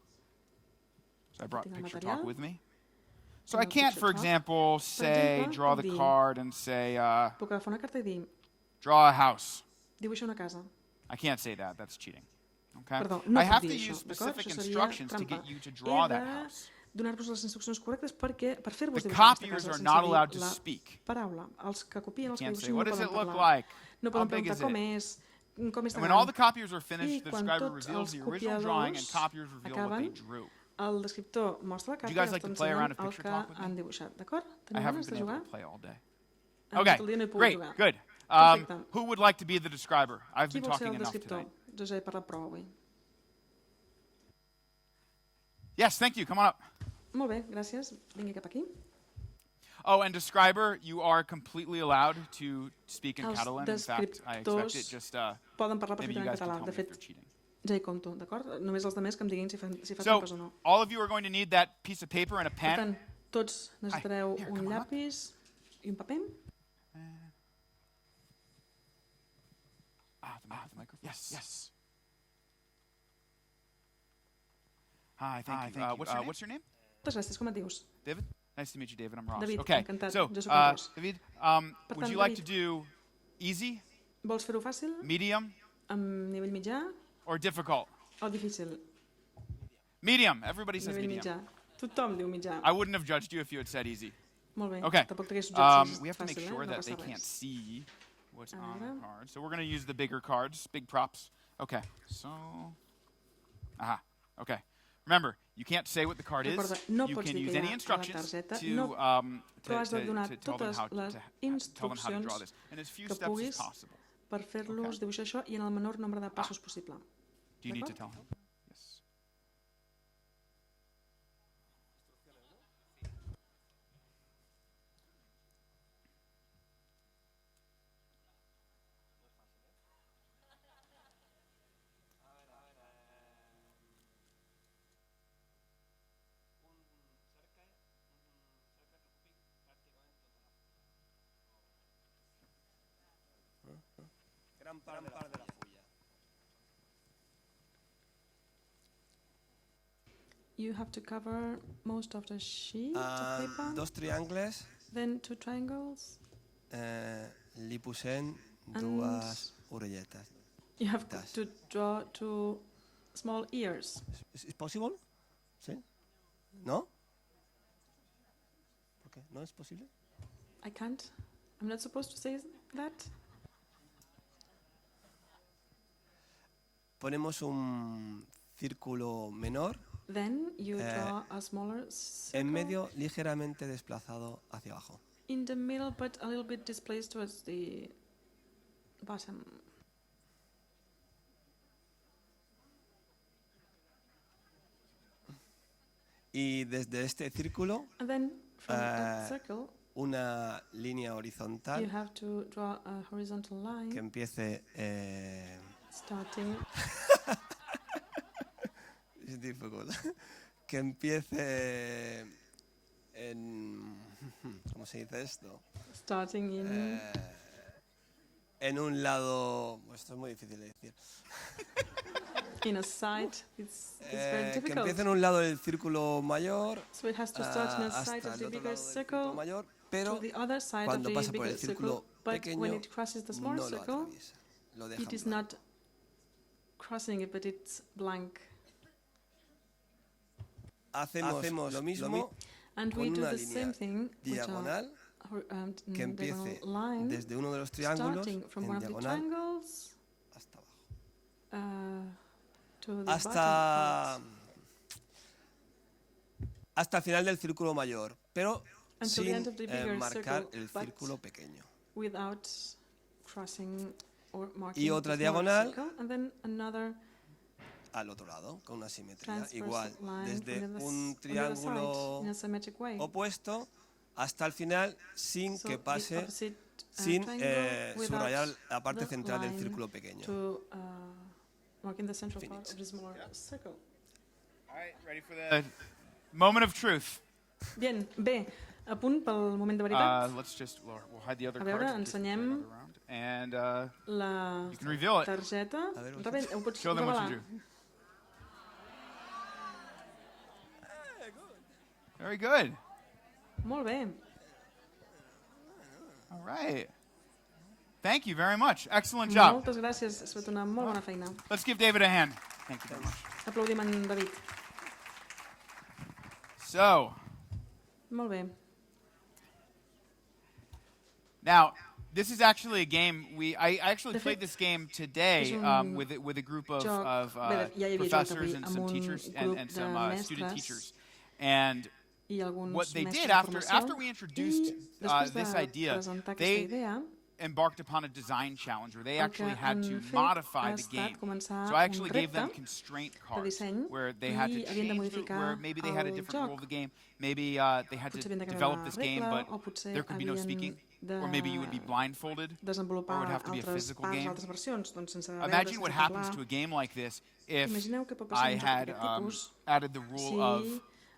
So I brought Picture Talk with me. So I can't, for example, say, draw the card and say, draw a house. I can't say that. That's cheating. Okay? I have to use specific instructions to get you to draw that house. The copiers are not allowed to speak. You can't say, what does it look like? How big is it? And when all the copiers are finished, the describer reveals the original drawing and copiers reveal what they drew. El descriptor mostra la carta i els està ensenyant el que han dibuixat, d'acord? Teniu ganes de jugar? Okay, great, good. Who would like to be the describer? I've Qui been vol ser talking el enough descriptor? tonight. Jo ja he parlat prou avui. Yes, thank you. Come on up. Molt bé, gràcies. Vingui cap aquí. Oh, and describer, you are completely allowed to speak in Els Catalan. In fact, I expect it. Just poden parlar maybe you perfectament guys can català. tell De me if fet, they're cheating. ja hi compto, d'acord? Només els altres que em diguin si fan So, trampes o no. all of you are going to need that piece of paper and a Per pen. tant, tots necessitareu Here, un come on up. llapis i un paper. The microphone. Yes. Hi, thank you. What's your name? Moltes gràcies, com et dius? David? Nice to meet you, David. I'm Ross. David, Okay, encantat. so, Jo soc en Ross. David, Per would tant, you like to David. do easy, Vols fer-ho fàcil, medium, amb nivell mitjà or difficult? o difícil? Medium. Everybody says Nivell medium. mitjà. Tothom diu mitjà. I wouldn't have judged you if you had said easy. Molt bé. Okay. Tampoc t'hagués jutjat si és We have to make fàcil, sure no that passa they can't res. see what's on veure. the card. So we're going to use the bigger cards, big props. Okay, so... Okay. Remember, you can't say what the card is. Recorda, no You pots can dir use que hi any ha a la instructions targeta, to, no, però has de donar to tell them totes how les to tell them how to draw instruccions this. And as few que steps as puguis possible. per fer-los dibuixar això i en el menor nombre de passos possible. Do you need to D'acord? tell him? Yes. Gran part de la fulla. You have to cover most of the sheet of paper. Dos triangles, Then two triangles. li posem dues orelletes. You have to draw two small ears. ¿Es possible? ¿Sí? ¿No? ¿Por qué? ¿No es posible? I can't. I'm not supposed to say that. Ponemos un círculo menor Then you draw a smaller circle en medio ligeramente desplazado hacia abajo. in the middle, but a little bit displaced towards the bottom. Y desde este círculo, And then from that circle, una línea you horizontal have to draw a horizontal line que empiece... starting es difícil. Que empiece en... ¿Cómo se dice esto? starting in En un lado... Esto es muy difícil de decir. in a side. It's very Que difficult. empiece en un lado del círculo mayor So it has to start in a side hasta of el the otro bigger lado del círculo circle mayor, to pero the other side of cuando the pasa por bigger el círculo circle. But when pequeño it crosses the no small lo circle, atraviesa, lo deja it is en blanco. not crossing it, but it's blank. Hacemos lo mismo And we con do una the línea same thing with diagonal a que empiece diagonal line desde uno de los triángulos starting from en one of the diagonal triangles hasta abajo. To the Hasta bottom el final del círculo mayor, pero Until the sin end of the bigger marcar circle, el but círculo pequeño. without crossing or marking Y otra the smaller diagonal circle, and then another al otro lado, con una simetría transverse igual, line desde from the un on the other triángulo side in a symmetric way. opuesto hasta el final sin So que the pase, opposite, sin triangle without subrayar la parte the central del line círculo pequeño. to marking the central part of the smaller circle. All right, ready for the moment of truth. Bien, bé, a punt pel moment de veritat. Let's just, we'll hide the other A veure, cards. in case we play ensenyem another round. And La you can reveal it. targeta. Ho pots Show them what revelar? you do. Very good. Molt bé. All right. Thank you very much. Excellent job. Moltes gràcies, has fet una molt bona feina. Let's give David a hand. Thank you very much. Aplaudim en David. So, Molt bé. now, This is actually a game. I actually played this game today with a group of professors and some teachers and some student teachers. And what they did after we introduced this idea, they embarked upon a design challenge where they actually had to modify the game. So I actually gave them constraint cards where they had to change where maybe they had a different rule of the game. Maybe they had to develop this game, but there could be no speaking. Or maybe you would be blindfolded, or it would have to be a physical game. Imagine what happens to a game like this if I had added the rule of,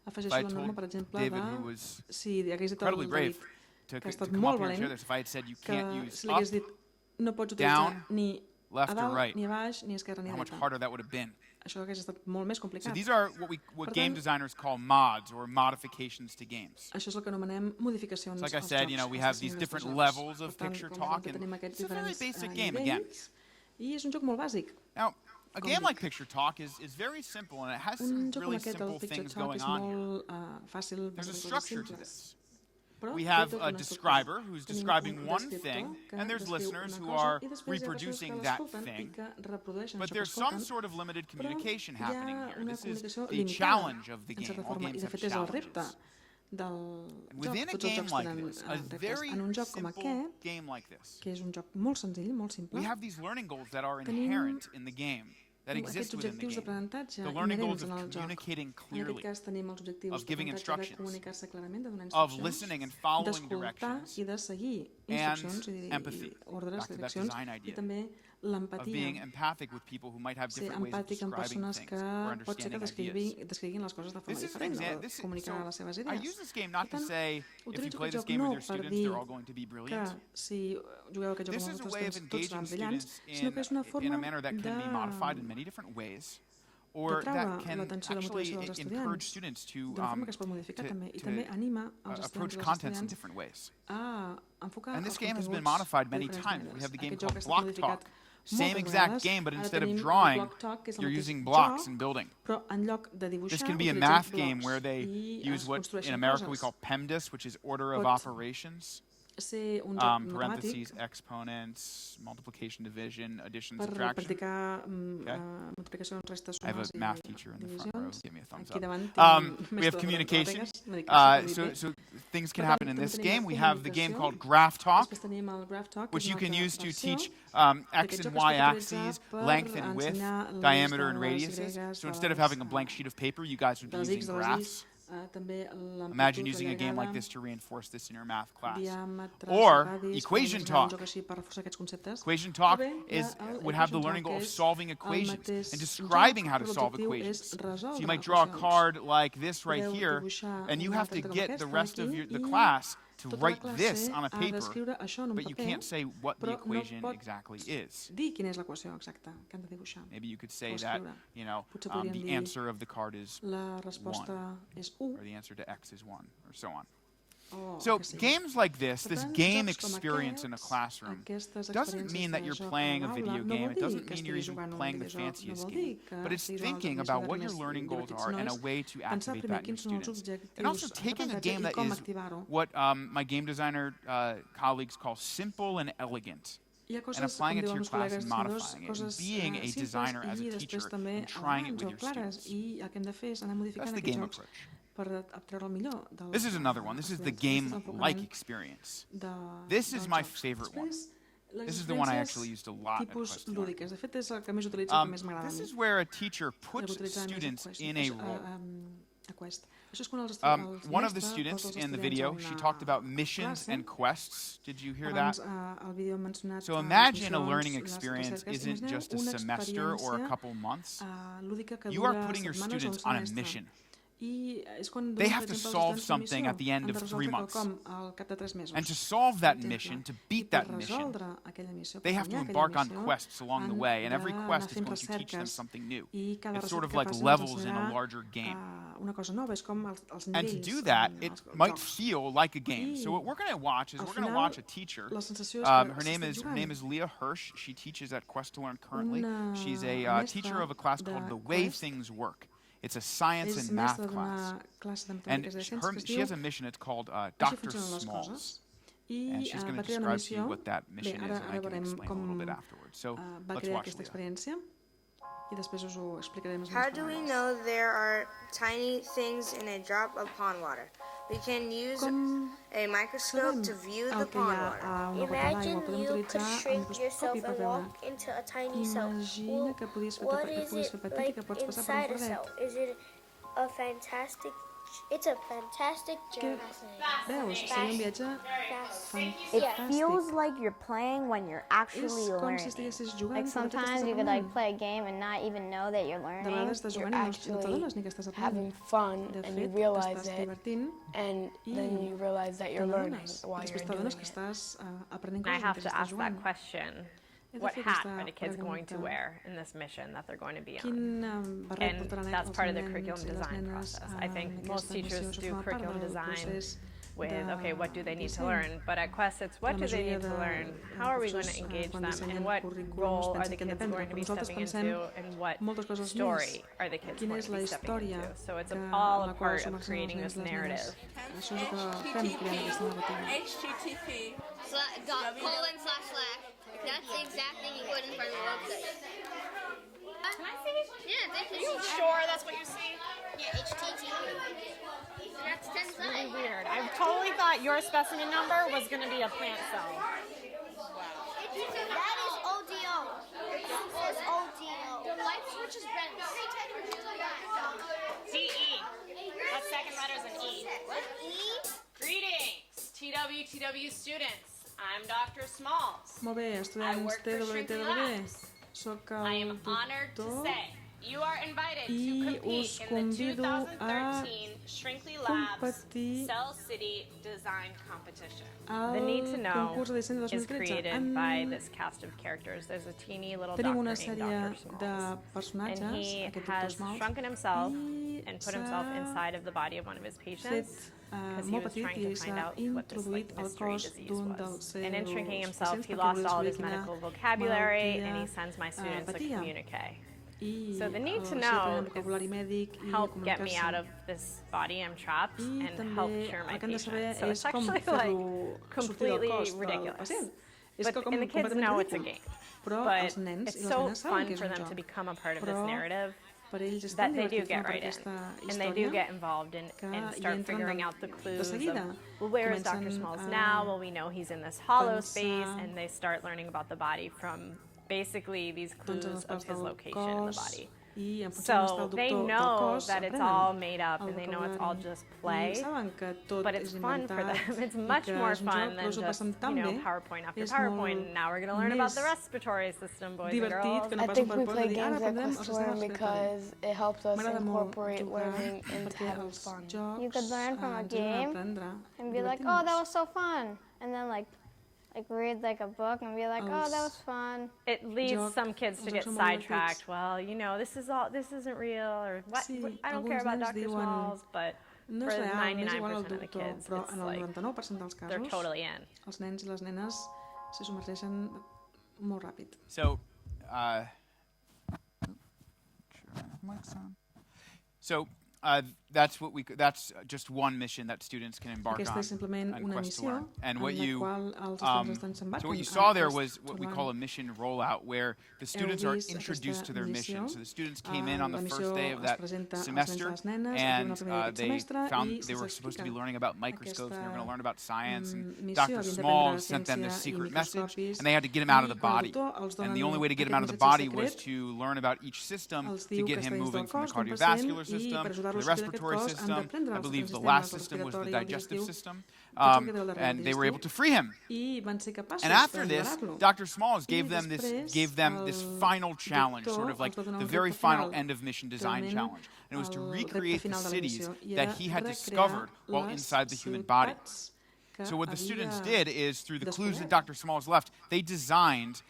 if I told David, who was incredibly brave, to come up here and share this, if I had said you can't use up, down, left or right, how much harder that would have been. So these are what game designers call mods, or modifications to games. So like I said, we have these different levels of picture talk, and it's a very basic game again. Now, a game like Picture Talk is very simple, and it has some really simple things going on here. There's a structure to this. We have a describer who's describing one thing, and there's listeners who are reproducing that thing. But there's some sort of limited communication happening here. This is the challenge of the game. All games have challenges. Within a game like this, a very simple game like this, we have these learning goals that are inherent in the game, that exist within the game. The learning goals of communicating clearly, of giving instructions, of listening and following directions, and empathy, back to that design idea, of being empathic with people who might have different ways of describing things or understanding ideas. This is an example. So I use this game not to say, if you play this game with your students, they're all going to be brilliant. This is a way of engaging students in a manner that can be modified in many different ways, or that can actually encourage students to approach contents in different ways. And this game has been modified many times. We have the game called Block Talk. Same exact game, but instead of drawing, you're using blocks and building. This can be a math game where they use what in America we call PEMDAS, which is order of operations. Parentheses, exponents, multiplication, division, addition, subtraction. I have a math teacher in the front row. Give me a thumbs up. We have communication. So things can happen in this game. We have the game called Graph Talk, which you can use to teach X and Y axes, length and width, diameter and radiuses. So instead of having a blank sheet of paper, you guys would be using graphs. Imagine using a game like this to reinforce this in your math class. Or Equation Talk. Equation Talk would have the learning goal of solving equations and describing how to solve equations. So you might draw a card like this right here, and you have to get the rest of the class to write this on a paper, but you can't say what the equation exactly is. Maybe you could say that, the answer of the card is 1, or the answer to X is 1, or so on. So games like this game experience in a classroom, doesn't mean that you're playing a video game. It doesn't mean you're even playing the fanciest game. But it's thinking about what your learning goals are and a way to activate that in your students. And also taking a game that is what my game designer colleagues call simple and elegant, and applying it to your class and modifying it, and being a designer as a teacher and trying it with your students. That's the game approach. This is another one. This is the game-like experience. This is my favorite one. This is the one I actually used a lot at Quest to Learn. This is where a teacher puts students in a role. One of the students in the video, she talked about missions and quests. Did you hear that? So imagine a learning experience isn't just a semester or a couple months. You are putting your students on a mission. They have to solve something at the end of 3 months. And to solve that mission, to beat that mission, they have to embark on quests along the way, and every quest is going to teach them something new. It's sort of like levels in a larger game. And to do that, it might feel like a game. So what we're going to watch is we're going to watch a teacher. Her name is Leah Hirsch. She teaches at Quest to Learn currently. She's a teacher of a class called The Way Things Work. It's a science and math class. And she has a mission. It's called Dr. Smalls. And she's going to describe to you what that mission is, and I can explain a little bit afterwards. So let's watch aquesta Leah. experiència i després us ho explicaré més. How do we know there are tiny things in a drop of pond water? We can use a microscope to view the pond water. Imagine you could shrink yourself and walk into a tiny cell. Well, what is it like inside a cell? Is it a fantastic... It's a fantastic journey. Veus? Seria un viatge It feels like you're playing when you're actually learning. Like sometimes you could like play a game and not even know that you're learning. You're actually having fun and you realize it, and then you realize that you're learning while you're doing it. I have to ask that question. What hat are the kids going to wear in this mission that they're going to be on? And that's part of the curriculum design process. I think most teachers do curriculum design with, okay, what do they need to learn? But at Quest, it's what do they need to learn? How are we going to engage them? And what role are the kids going to be stepping into? And what story are the kids going to be stepping into? So it's all a part of creating this narrative. HTTP :// That's the exact thing you put in front of the website. Can I see? Yeah, that's it. Are you sure that's what you're seeing? Yeah, HTTP. That's 10 sides. Really weird. I totally thought your specimen number was going to be a plant cell. That is ODO. This is ODO. The light switch is red. DE. That second letter is an E. What? E? Greetings, TW students. I'm Dr. Smalls. Molt bé, estudiants TWTW. Soc I am el honored to tutor say you are invited to i compete us in the convido a 2013 Shrinkley Labs competir Cell City Design Competition. al The Need to Know concurs de disseny de is 2013. created by this cast of characters. There's a teeny little Tenim doctor una named sèrie Dr. Smalls. de personatges, And he aquest doctor has Smalls, shrunken himself i and put himself s'ha inside of the body of one of his patients. Because he molt was petit trying i to find s'ha out what this introduït al mystery cos disease d'un was. dels seus And in shrinking himself, pacients he perquè lost volia all of saber his quina medical vocabulary, and he malaltia sends my students a patia. communique. I So the need to el know seu vocabulari mèdic i help get me comunicar-se. out of this body I'm trapped I and també help cure my el que hem de saber patient. So it's és com actually fer-lo like sortir del completely cos del ridiculous. pacient. És But, and the kids know it's a game. Però But els nens it's i les so nenes saben fun que és for un them joc. to become a part of this Però narrative per ells és that tan they do divertit get formar part right in. d'aquesta And they do història get involved and que start hi entren figuring out the de clues of, seguida. well, where is Dr. Comencen Smalls a now? Well, we know he's in this hollow pensar space, and they start learning about the body from basically these clues of his location in the body. I en funció So d'on they està el doctor del know cos, that it's aprenen all made up el and they know it's all vocabulari. just play, I saben que tot but it's és fun for inventat them. It's i much que more és un fun joc, than però s'ho just, passen tan bé. PowerPoint after És PowerPoint. molt Now we're going to learn about the més respiratory system, boys and divertit girls. que no I pas think un we PowerPoint play de dir, games ara at aprendrem Quest el sistema respiratori. because it helps us M'agrada molt incorporate jugar learning and perquè having els fun. jocs You could learn from a ens ajuden a game aprendre, and be like, oh, that was so fun. And then like read like a book and be like, oh, that was fun. It leads some kids to get sidetracked. Well, you know, this isn't real, or what? I don't care about Dr. Smalls, but no for és real, no és igual 99% al of the doctor, kids, però it's en el like 99% dels they're casos totally in. els nens i les nenes s'hi submergeixen molt ràpid. So, that's just one mission that students can embark Aquesta on és simplement una Quest to missió Learn. And en what la you qual els estudiants estan s'embarquen so what you a saw there Quest was to what we Learn. call a mission rollout, where the students are introduced to their mission. So the students came in on the first day of that semester, and they were supposed to be learning about microscopes, and they were going to learn about science, and Dr. Smalls sent them this secret message, and they had to get him out of the body. And the only way to get him out of the body was to learn about each system to get him moving from the cardiovascular system to the respiratory system. I believe the last system was the digestive system, and they were able to free him. And after this, Dr. Smalls gave them this final challenge, sort of like the very final end of mission design challenge. And it was to recreate the cities that he had discovered while inside the human body. So what the students did is, through the clues that Dr. Smalls left, they designed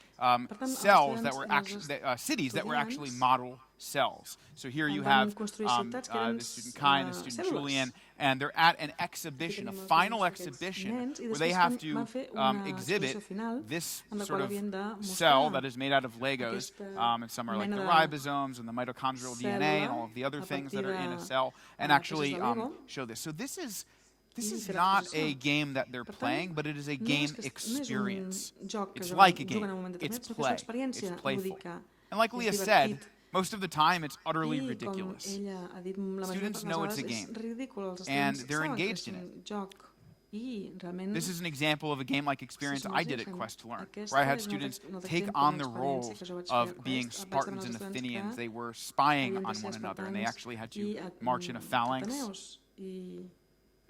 cells that were actually cities that were actually model cells. So here you have the student Kai and the student Julian, and they're at an exhibition, a final exhibition, where they have to exhibit this sort of cell that is made out of Legos, and some are like the ribosomes and the mitochondrial DNA and all of the other things that are in a cell, and actually show this. So this is This is not a game that they're playing, but it is a game experience. It's like a game. It's play. It's playful. And like Leah said, most of the time it's utterly ridiculous. Students know it's a game, and they're engaged in it. This is an example of a game-like experience I did at Quest to Learn, where I had students take on the roles of being Spartans and Athenians. They were spying on one another, and they actually had to march in a phalanx,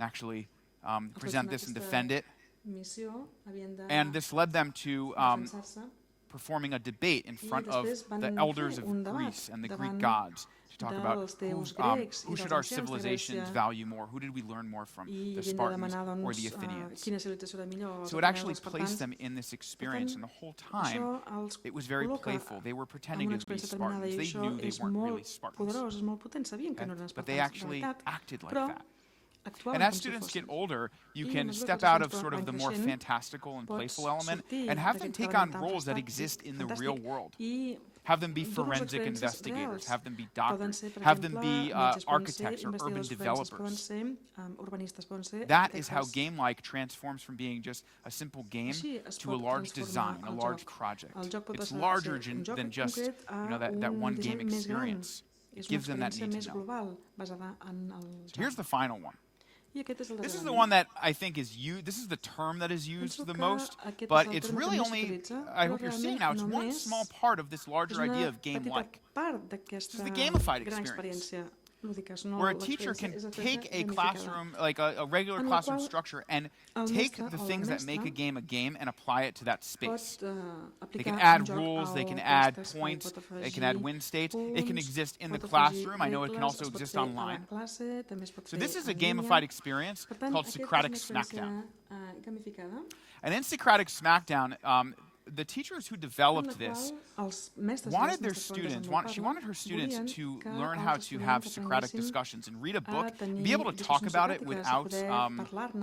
actually present this and defend it. And this led them to performing a debate in front of the elders of Greece and the Greek gods to talk about who should our civilizations value more, who did we learn more from, the Spartans or the Athenians. So it actually placed them in this experience, and the whole time it was very playful. They were pretending to be Spartans. They knew they weren't really Spartans, but they actually acted like that. And as students get older, you can step out of sort of the more fantastical and playful element and have them take on roles that exist in the real world. Have them be forensic investigators, have them be doctors, have them be architects or urban developers. That is how game-like transforms from being just a simple game to a large design, a large project. It's larger than just that one game experience. It gives them that need to know. So here's the final one. This is the one that I think is used, this is the term that is used the most, but it's really only, I hope you're seeing now, it's one small part of this larger idea of game-like. This is the gamified experience, where a teacher can take a classroom, like a regular classroom structure, and take the things that make a game and apply it to that space. They can add rules, they can add points, they can add win states. It can exist in the classroom. I know it can also exist online. So this is a gamified experience called Socratic Smackdown. And in Socratic Smackdown, the teachers who developed this wanted her students to learn how to have Socratic discussions and read a book, and be able to talk about it without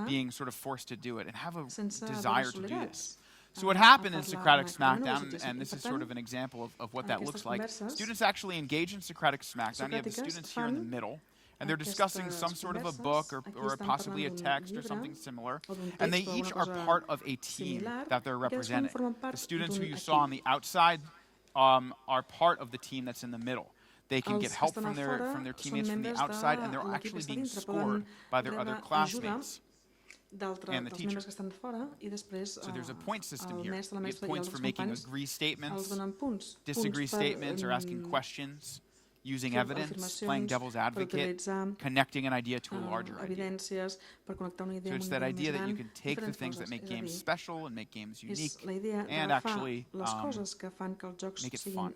being sort of forced to do it, and have a desire to do this. So what happened in Socratic Smackdown, and this is sort of an example of what that looks like, students actually engage in Socratic Smackdown. You have the students here in the middle, and they're discussing some sort of a book or possibly a text or something similar, and they each are part of a team that they're representing. The students who you saw on the outside are part of the team that's in the middle. They can get help from their teammates from the outside, and they're actually being scored by their other classmates and the teacher. So there's a point system here. You get points for making agree statements, disagree statements, or asking questions, using evidence, playing devil's advocate, connecting an idea to a larger idea. So it's that idea that you can take the things that make games special and make games unique and actually make it fun.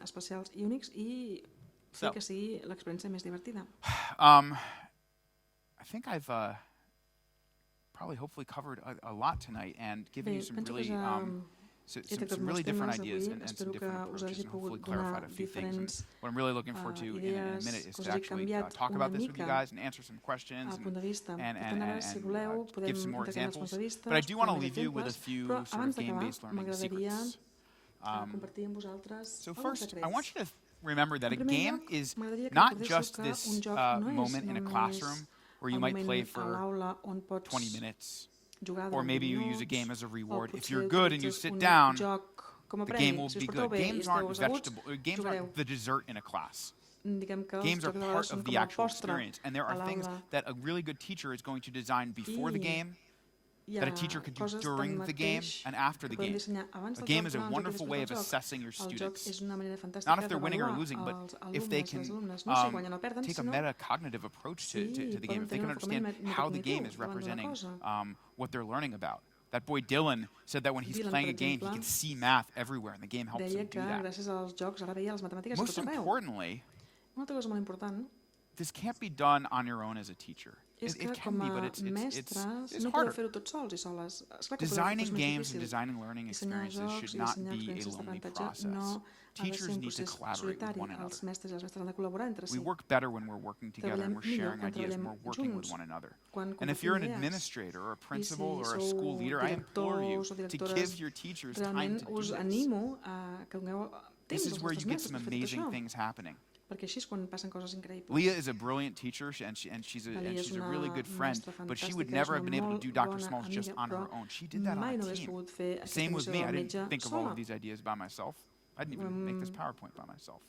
So, I think I've probably hopefully covered a lot tonight and given you some really some really different ideas and some different approaches, and hopefully clarified a few things. And what I'm really looking forward to in a minute is to actually talk about this with you guys and answer some questions and give some more examples. But I do want to leave you with a few sort of game-based learning secrets. So first, I want you to remember that a game is not just this moment in a classroom where you might play for 20 minutes. Or maybe you use a game as a reward. If you're good and you sit down, the game will be good. Games aren't the dessert in a class. Games are part of the actual experience. And there are things that a really good teacher is going to design before the game, that a teacher could do during the game and after the game. A game is a wonderful way of assessing your students. Not if they're winning or losing, but if they can take a metacognitive approach to the game, if they can understand how the game is representing what they're learning about. That boy Dylan said that when he's playing a game, he can see math everywhere, and the game helps him do that. Most importantly, this can't be done on your own as a teacher. It can be, but it's harder. Designing games and designing learning experiences should not be a lonely process. Teachers need to collaborate with one another. We work better when we're working together and we're sharing ideas and we're working with one another. And if you're an administrator or a principal or a school leader, I implore you to give your teachers time to do this. This is where you get some amazing things happening. perquè així és quan passen coses increïbles. Leah is a brilliant teacher, and she's a really good friend, but she would never have been able to do Dr. Small's just on her own. She did that on a team. Same with me. I didn't think of all of these ideas by myself. I didn't even make this PowerPoint by myself.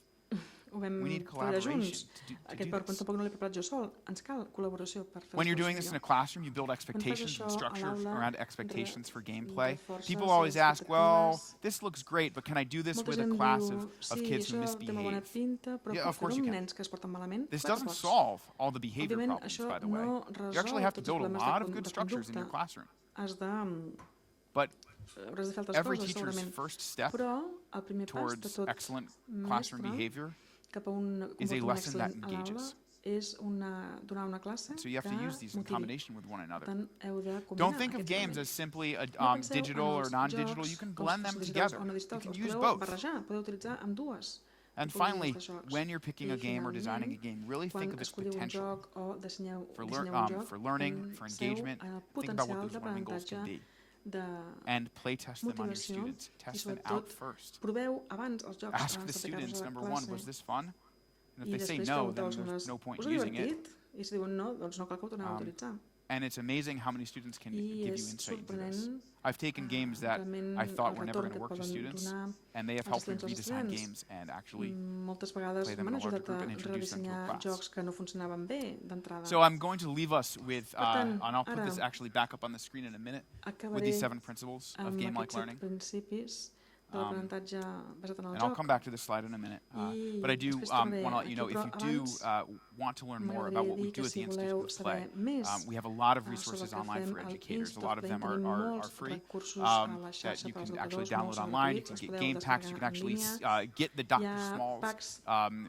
We need collaboration to do Aquest PowerPoint tampoc no l'he preparat jo sol. Ens cal col·laboració per fer-ho. When you're doing this in a classroom, you build expectations and structure around expectations for gameplay. People always ask, well, this looks great, but can I do this with a class of kids who misbehave? Yeah, of course you can. This doesn't solve all the behavior problems, by the way. You actually have to build a lot of good structures in your classroom. But every teacher's first step towards excellent classroom behavior is a lesson that engages. So you have to use these in combination with one another. Don't think of games as simply digital or non-digital. You can blend them together. You can use both. And finally, when you're picking a game or designing a game, really think of its potential for learning, for engagement. Think about what those learning goals can be. And play test them on your students. Test them out first. Ask the students, number one, was this fun? And if they say no, then there's no point in using it. And it's amazing how many students can give you insight into this. I've taken games that I thought were never going to work with students, and they have helped me redesign games and actually play them in a larger group and introduce them to a class. So I'm going to leave us with, and I'll put this actually back up on the screen in a minute, with these 7 principles of game-like learning. And I'll come back to this slide in a minute. But I do want to let you know, if you do want to learn more about what we do at the Institute of Play, we have a lot of resources online for educators. A lot of them are free, that you can actually download online. You can get game packs. You can actually get the Dr. Small's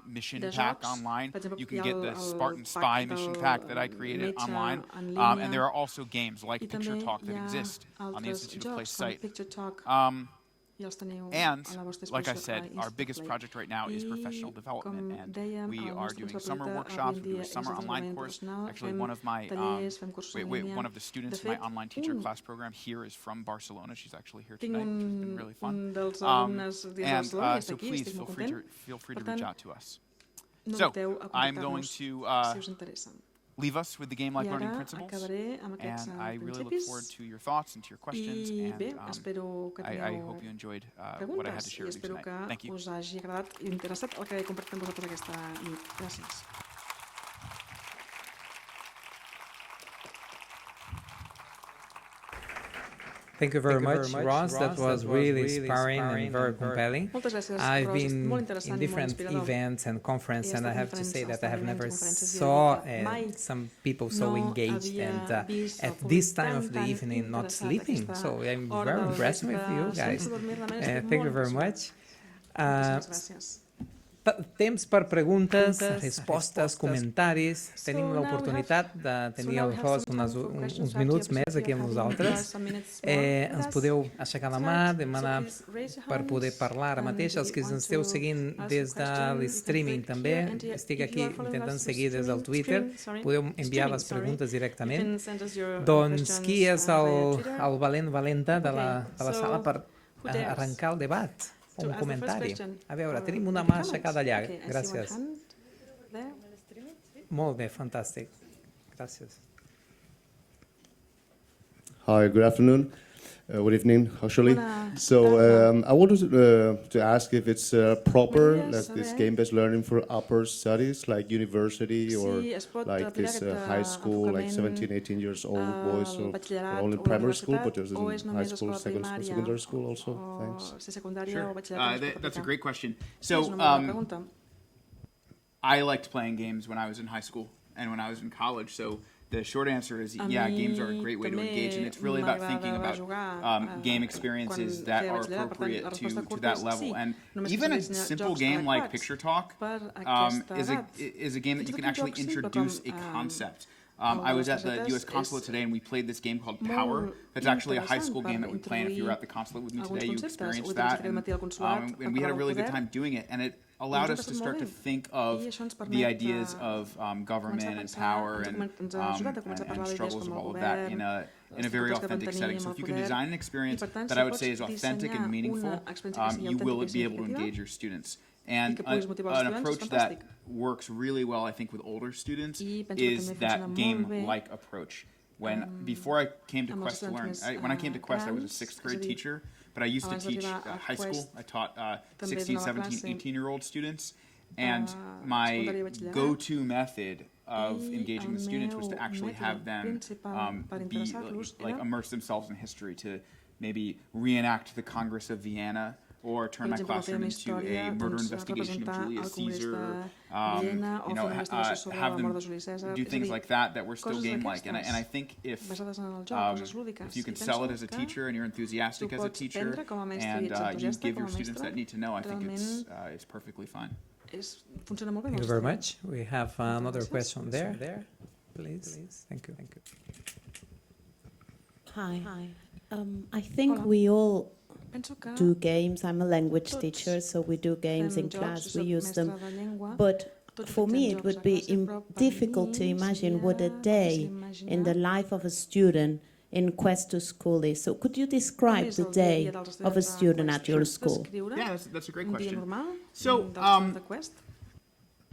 mission pack online. You can get the Spartan Spy mission pack that I created online. And there are also games like Picture Talk that exist on the Institute of Play site. And, like I said, our biggest project right now is professional development, and we are doing summer workshops, we do a summer online course. Actually, one of the students in my online teacher class program here is from Barcelona. She's actually here tonight, which has been really fun. And so please feel free to reach out to us. So, I'm going to leave us with the game-like learning principles, and I really look forward to your thoughts and to your questions, and I hope you enjoyed what I had to share with you tonight. Thank you. Thank you very much, Ross. That was really inspiring and very compelling. I've been in different events and conferences, and I have to say that I have never saw some people so engaged and at this time of the evening not sleeping. So I'm very impressed with you guys. Thank you very much. Temps per preguntes, respostes, comentaris. Tenim l'oportunitat de tenir el Ross uns minuts més aquí amb nosaltres. Ens podeu aixecar la mà, demanar per poder parlar ara mateix. Els que ens esteu seguint des de l'streaming també, estic aquí intentant seguir des del Twitter, podeu enviar les preguntes directament. Doncs qui és el valent valenta de la sala per arrencar el debat? Un comentari. A veure, tenim una mà aixecada allà. Gràcies. Molt bé, fantàstic. Gràcies. Hi, good afternoon. Good evening, actually. So I wanted to ask if it's proper, like this game-based learning for upper studies, like university or like this high school, like 17, 18 years old boys, or only primary school, but there's high school, secondary school also. Thanks. Sure. That's a great question. So I liked playing games when I was in high school and when I was in college. So the short answer is, yeah, games are a great way to engage, and it's really about thinking about game experiences that are appropriate to that level. And even a simple game like Picture Talk is a game that you can actually introduce a concept. I was at the U.S. Consulate today, and we played this game called Power. That's actually a high school game that we play, and if you were at the consulate with me today, you experienced that. And we had a really good time doing it, and it allowed us to start to think of the ideas of government and power and struggles of all of that in a very authentic setting. So if you can design an experience that I would say is authentic and meaningful, you will be able to engage your students. And an approach that works really well, I think, with older students is that game-like approach. Before I came to Quest to learn, when I came to Quest, I was a 6th grade teacher, but I used to teach high school. I taught 16, 17, 18-year-old students, and my go-to method of engaging the students was to actually have them immerse themselves in history, to maybe reenact the Congress of Vienna, or turn my classroom into a murder investigation of Julius Caesar, have them do things like that were still game-like. And I think if you can sell it as a teacher and you're enthusiastic as a teacher and you give your students that need to know, I think it's perfectly fine. Thank you very much. We have another question there. Please. Thank you. Hi. I think we all do games. I'm a language teacher, so we do games in class, we use them. But for me, it would be difficult to imagine what a day in the life of a student in Quest to School is. So could you describe the day of a student at your school? Yeah, that's a great question. So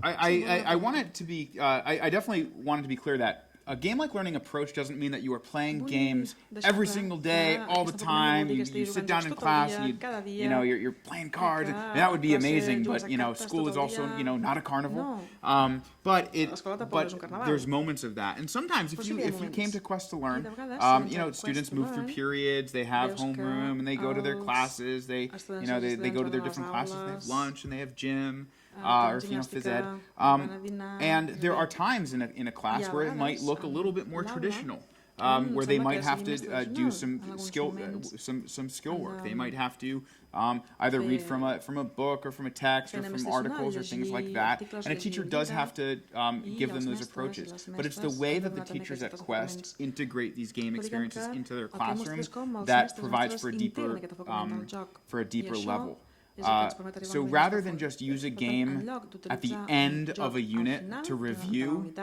I want it to be, I definitely want it to be clear that a game-like learning approach doesn't mean that you are playing games every single day, all the time. You sit down in class, and you're playing cards. That would be amazing, but school is also not a carnival. But there's moments of that, and sometimes if you came to Quest to learn, students move through periods. They have homeroom, and they go to their classes. They go to their different classes. They have lunch and they have gym. Or phys ed, and there are times in a class where it might look a little bit more traditional, where they might have to do some skill work. They might have to either read from a book or from a text or from articles or things like that. And a teacher does have to give them those approaches. But it's the way that the teachers at Quest integrate these game experiences into their classroom that provides for a deeper level. So rather than just use a game at the end of a unit to review,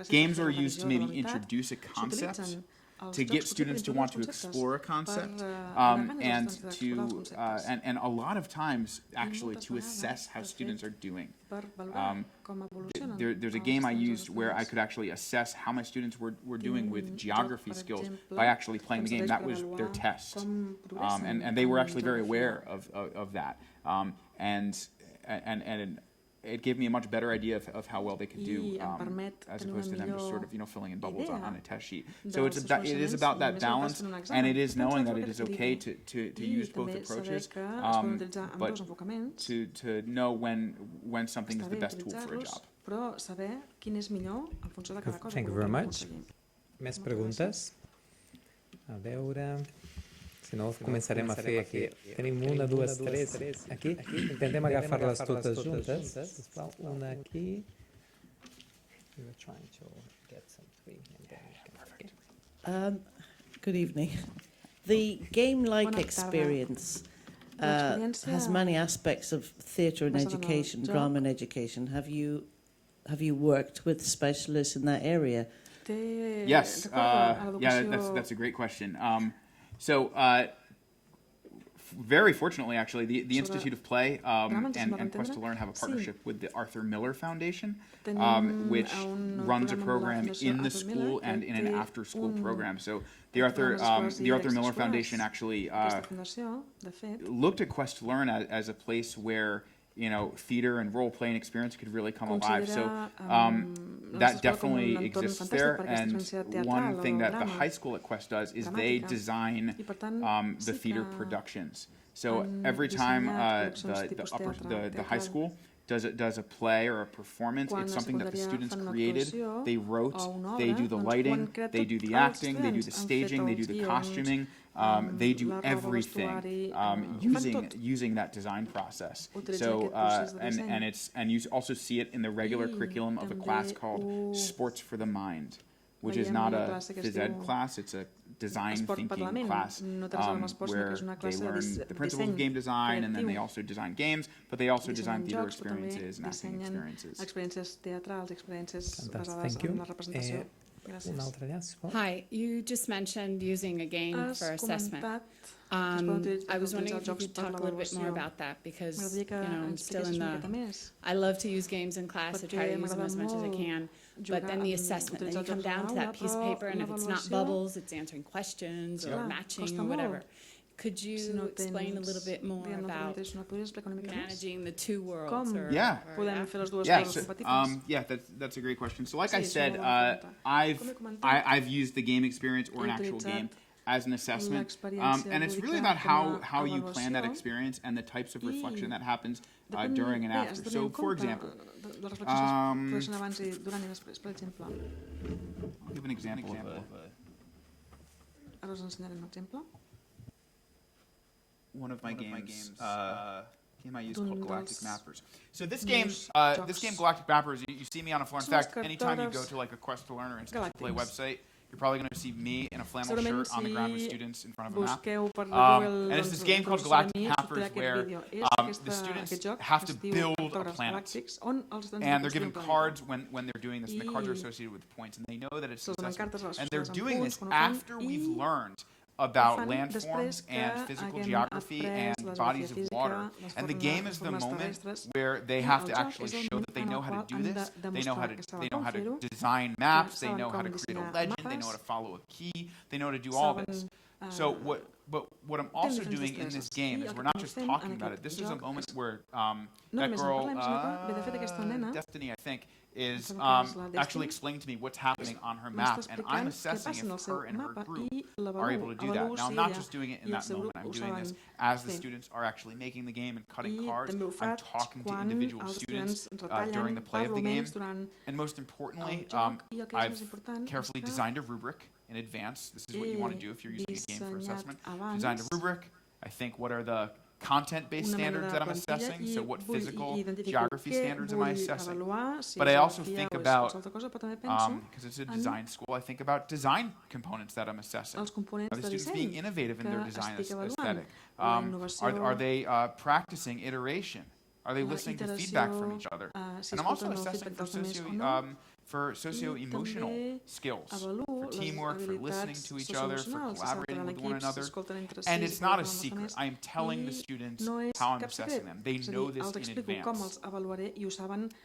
games are used to maybe introduce a concept, to get students to want to explore a concept, and a lot of times actually to assess how students are doing. There's a game I used where I could actually assess how my students were doing with geography skills by actually playing the game. That was their test, and they were actually very aware of that, and it gave me a much better idea of how well they could do, as opposed to them just sort of filling in bubbles on a test sheet. So it is about that balance, and it is knowing that it is okay to use both approaches, but to know when something is the best tool for a job. Thank you very much. Més preguntes? A veure... Si no, començarem a fer aquí. Tenim una, dues, tres aquí. Intentem agafar-les totes juntes. Sisplau, una aquí. Good evening. The game-like experience has many aspects of theatre and education, drama and education. Have you worked with specialists in that area? Yes. That's a great question. So, very fortunately, actually, the Institute of Play and Quest to Learn have a partnership with the Arthur Miller Foundation, which runs a program in the school and in an after-school program. So the Arthur Miller Foundation actually looked at Quest to Learn as a place where theater and role-playing experience could really come alive. So that definitely exists there. And one thing that the high school at Quest does is they design the theater productions. So every time the high school does a play or a performance, it's something that the students created, they wrote, they do the lighting, they do the acting, they do the staging, they do the costuming. They do everything using that design process. So and you also see it in the regular curriculum of a class called Sports for the Mind, which is not a phys ed class, it's a design thinking class where they learn the principles of game design, and then they also design games, but they also design theater experiences and acting experiences. Experiències teatrals, experiències basades en la representació. Una altra allà, sisplau. Hi, you just mentioned using a game for assessment. I was wondering if you could talk a little bit more about that because, I'm still in the... I love to use games in class. I try to use them as much as I can. But then the assessment, then you come down to that piece of paper, and if it's not bubbles, it's answering questions or matching or whatever. Could you explain a little bit more about managing the two worlds? Yeah, that's a great question. So like I said, I've used the game experience or an actual game as an assessment, and it's really about how you plan that experience and the types of reflection that happens during and after. So for example, I'll give an example of one of my games. Game I use called Galactic Mappers. So this game, Galactic Mappers, you see me on a floor. In fact, anytime you go to like a Quest to Learn or Instant Play website, you're probably going to see me in a flannel shirt on the ground with students in front of a map. And it's this game called Galactic Mappers where the students have to build a planet. And they're given cards when they're doing this, and the cards are associated with points, and they know that it's assessment. And they're doing this after we've learned about landforms and physical geography and bodies of water. And the game is the moment where they have to actually show that they know how to do this. They know how to design maps. They know how to create a legend. They know how to follow a key. They know how to do all this. So what I'm also doing in this game is we're not just talking about it. This is a moment where that girl, Destiny, I think, is actually explaining to me what's happening on her map, and I'm assessing if her and her group are able to do that. Now, I'm not just doing it in that moment. I'm doing this as the students are actually making the game and cutting cards. I'm talking to individual students during the play of the game. And most importantly, I've carefully designed a rubric in advance. This is what you want to do if you're using a game for assessment. Designed a rubric. I think, what are the content-based standards that I'm assessing? So what physical geography standards am I assessing? But I also think about, because it's a design school, I think about design components that I'm assessing. Are the students being innovative in their design aesthetic? Are they practicing iteration? Are they listening to feedback from each other? And I'm also assessing for socio-emotional skills, for teamwork, for listening to each other, for collaborating with one another. And it's not a secret. I am telling the students how I'm assessing them. They know this in advance.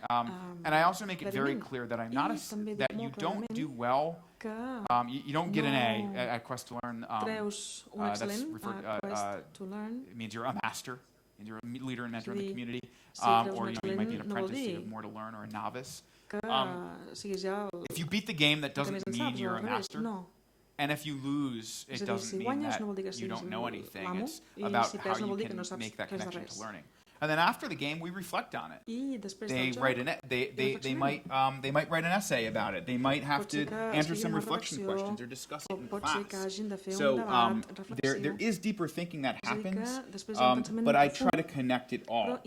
And I also make it very clear that that you don't do well. You don't get an A at Quest to Learn. It means you're a master. You're a leader and mentor in the community, or you might be an apprentice, you have more to learn, or a novice. If you beat the game, that doesn't mean you're a master. And if you lose, it doesn't mean that you don't know anything. It's about how you can make that connection to learning. And then after the game, we reflect on it. They write they might write an essay about it. They might have to answer some reflection questions or discuss it in class. So there is deeper thinking that happens, but I try to connect it all.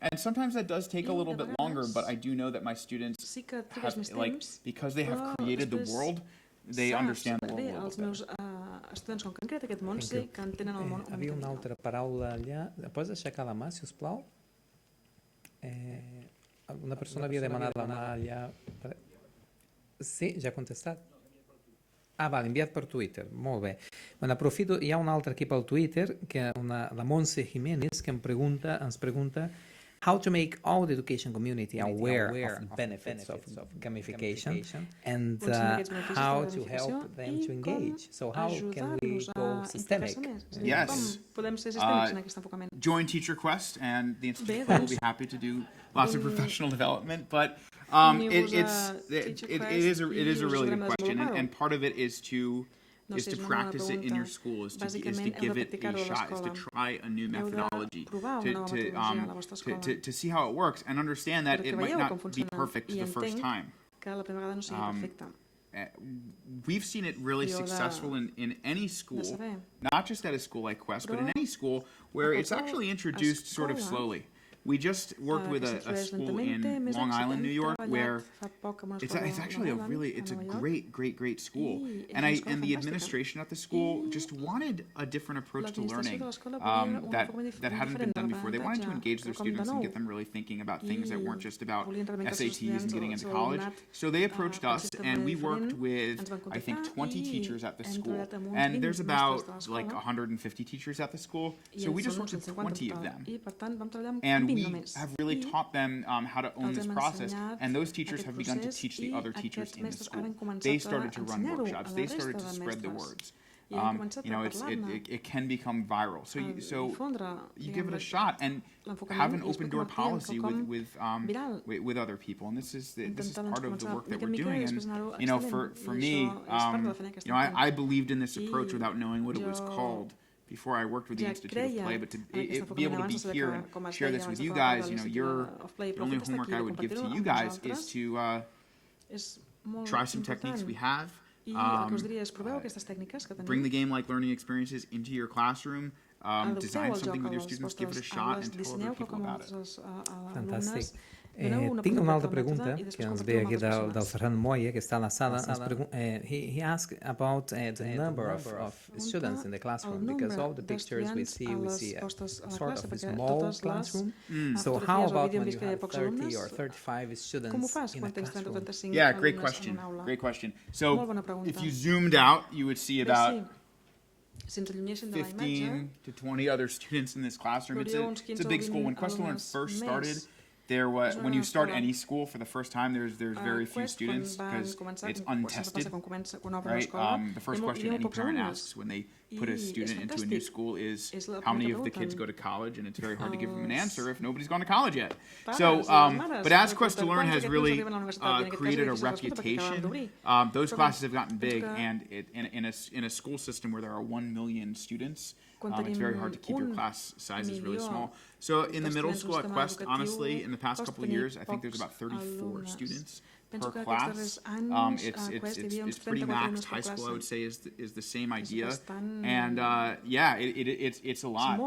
And sometimes that does take a little bit longer, but I do know that my students have, because they have created the world, they understand the world a little bit better. Havia una altra paraula allà. Pots aixecar la mà, si us plau? Una persona havia demanat la mà allà. Sí, ja ha contestat. Vale, enviat per Twitter. Molt bé. Bueno, aprofito, hi ha un altre aquí pel Twitter, la Montse Jiménez, que ens pregunta how to make all the education community aware of the benefits of gamification and how to help them to engage. So how can we go systemic? Yes. Join Teacher Quest, and the Institute will be happy to do lots of professional development. But it is a really good question, and part of it is to practice it in your school, is to give it a shot, is to try a new methodology, to see how it works, and understand that it might not be perfect the first time. We've seen it really successful in any school, not just at a school like Quest, but in any school where it's actually introduced sort of slowly. we just worked with a school in Long Island, New York, where it's actually it's a great school. And the administration at the school just wanted a different approach to learning that hadn't been done before. They wanted to engage their students and get them really thinking about things that weren't just about SATs and getting into college. So they approached us, and we worked with, I think, 20 teachers at the school. And there's about like 150 teachers at the school. So we just worked with 20 of them. And we have really taught them how to own this process. And those teachers have begun to teach the other teachers in the school. They started to run workshops. They started to spread the words. It can become viral. So you give it a shot and have an open door policy with other people. And this is part of the work that we're doing. And for me, I believed in this approach without knowing what it was called before I worked with the Institute of Play, but to be able to be here and share this with you guys, the only homework I would give to you guys is to try some techniques we have. Bring the game-like learning experiences into your classroom. Design something with your students, give it a shot, and tell other people about it. Fantàstic. Tinc una altra pregunta que ens ve aquí del Ferran Moya, que està a la sala. He asked about the number of students in the classroom, because all the pictures we see a sort of a small classroom. So how about when you have 30 or 35 students in a classroom? Yeah, great question. So if you zoomed out, you would see about 15 to 20 other students in this classroom. It's a big school. When Quest to Learn first started, when you start any school for the first time, there's very few students because it's untested, right? The first question any parent asks when they put a student into a new school is how many of the kids go to college, and it's very hard to give them an answer if nobody's gone to college yet. So, but as Quest to Learn has really created a reputation, those classes have gotten big, and in a school system where there are 1 million students, it's very hard to keep your class sizes really small. So in the middle school at Quest, honestly, in the past couple of years, I think there's about 34 students per class. It's pretty maxed. High school, I would say, is the same idea. And it's a lot.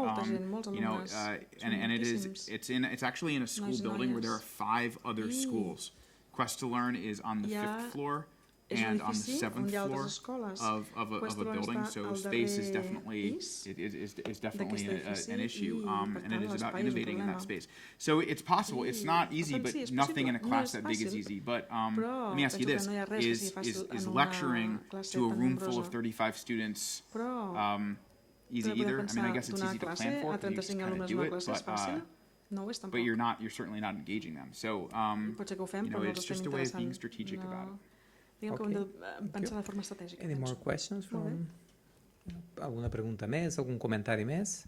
It's actually in a school building where there are 5 other schools. Quest to Learn is on the 5th floor and on the 7th floor of a building, so space is definitely an issue, and it is about innovating in that space. So it's possible. It's not easy, but nothing in a class that big is easy. But let me ask you this: is lecturing to a room full of 35 students easy either? I mean, I guess it's easy to plan for because you just kind of do it, but you're certainly not engaging them. So it's just a way of being strategic about it. Okay. Any more questions from alguna pregunta més, algun comentari més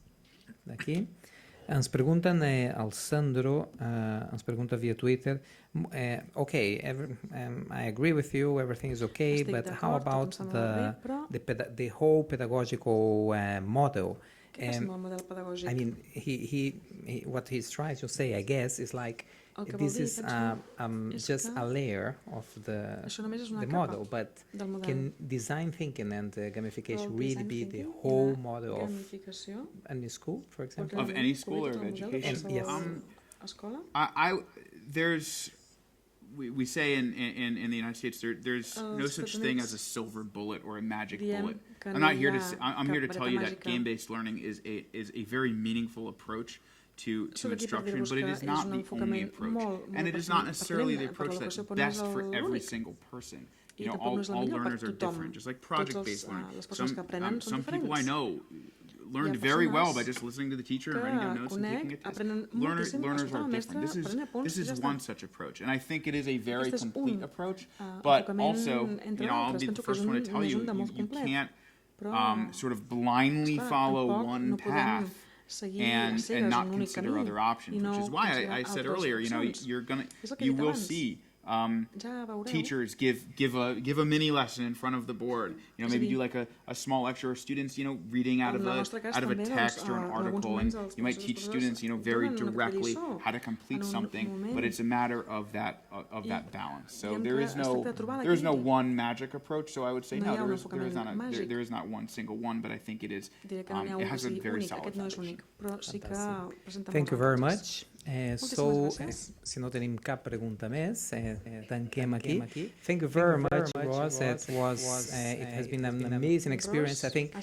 d'aquí? Ens pregunten, el Sandro ens pregunta via Twitter, okay, I agree with you, everything is okay, but how about the whole pedagogical model? I mean, he what he's trying to say, I guess, is like, this is just a layer of the model, but can design thinking and gamification really be the whole model of any school, for example? Of any school or of education? Yes. We say in the United States there's no such thing as a silver bullet or a magic bullet. I'm here to tell you that game-based learning is a very meaningful approach to instruction, but it is not the only approach, and it is not necessarily the approach that's best for every single person. All learners are different, just like project-based learning. Some people I know learned very well by just listening to the teacher and writing down notes and taking a test. Learners are different. This is one such approach, and I think it is a very complete approach. But also, I'll be the first one to tell you, you can't sort of blindly follow one path and not consider other options, which is why I said earlier, you will see teachers give a mini lesson in front of the board. Maybe do like a small lecture, or students reading out of a text or an article, and you might teach students very directly how to complete something, but it's a matter of that balance. So there is no one magic approach. So I would say no, there is not one single one, but I think it has a very solid foundation. Thank you very much. Si no tenim cap pregunta més, tanquem aquí. Thank you very much, Ross. It has been an amazing experience. I think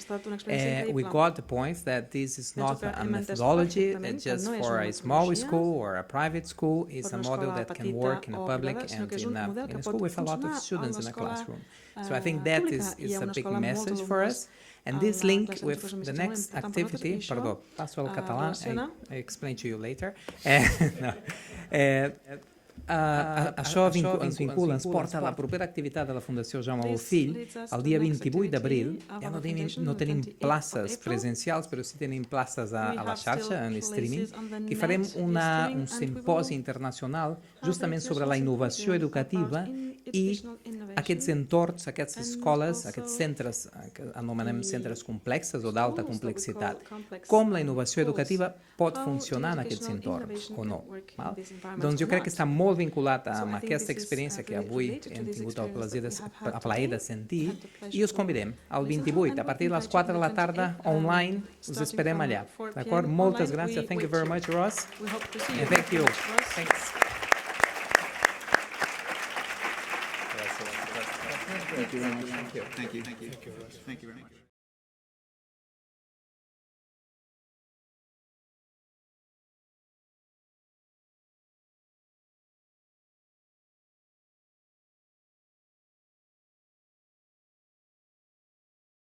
we got the point that this is not a methodology just for a small school or a private school. It's a model that can work in a public and in a school with a lot of students in a classroom. So I think that is a big message for us. And this link with the next activity, perdó, passo al català, I explain to you later. Això ens vincula, ens porta a la propera activitat de la Fundació Jaume Bofill. El dia 28 d'abril ja no tenim places presencials, però sí tenim places a la xarxa, en streaming, que farem un simposi internacional justament sobre la innovació educativa i aquests entorns, aquestes escoles, aquests centres que anomenem centres complexes o d'alta complexitat. Com la innovació educativa pot funcionar en aquests entorns o no. Doncs jo crec que està molt vinculat amb aquesta experiència que avui hem tingut el plaer de sentir i us convidem al 28, a partir de les 4 de la tarda, online, us esperem allà. D'acord? Moltes gràcies. Thank you very much, Ross. And thank you. Thanks. Thank you very much. Thank you. Thank you very much.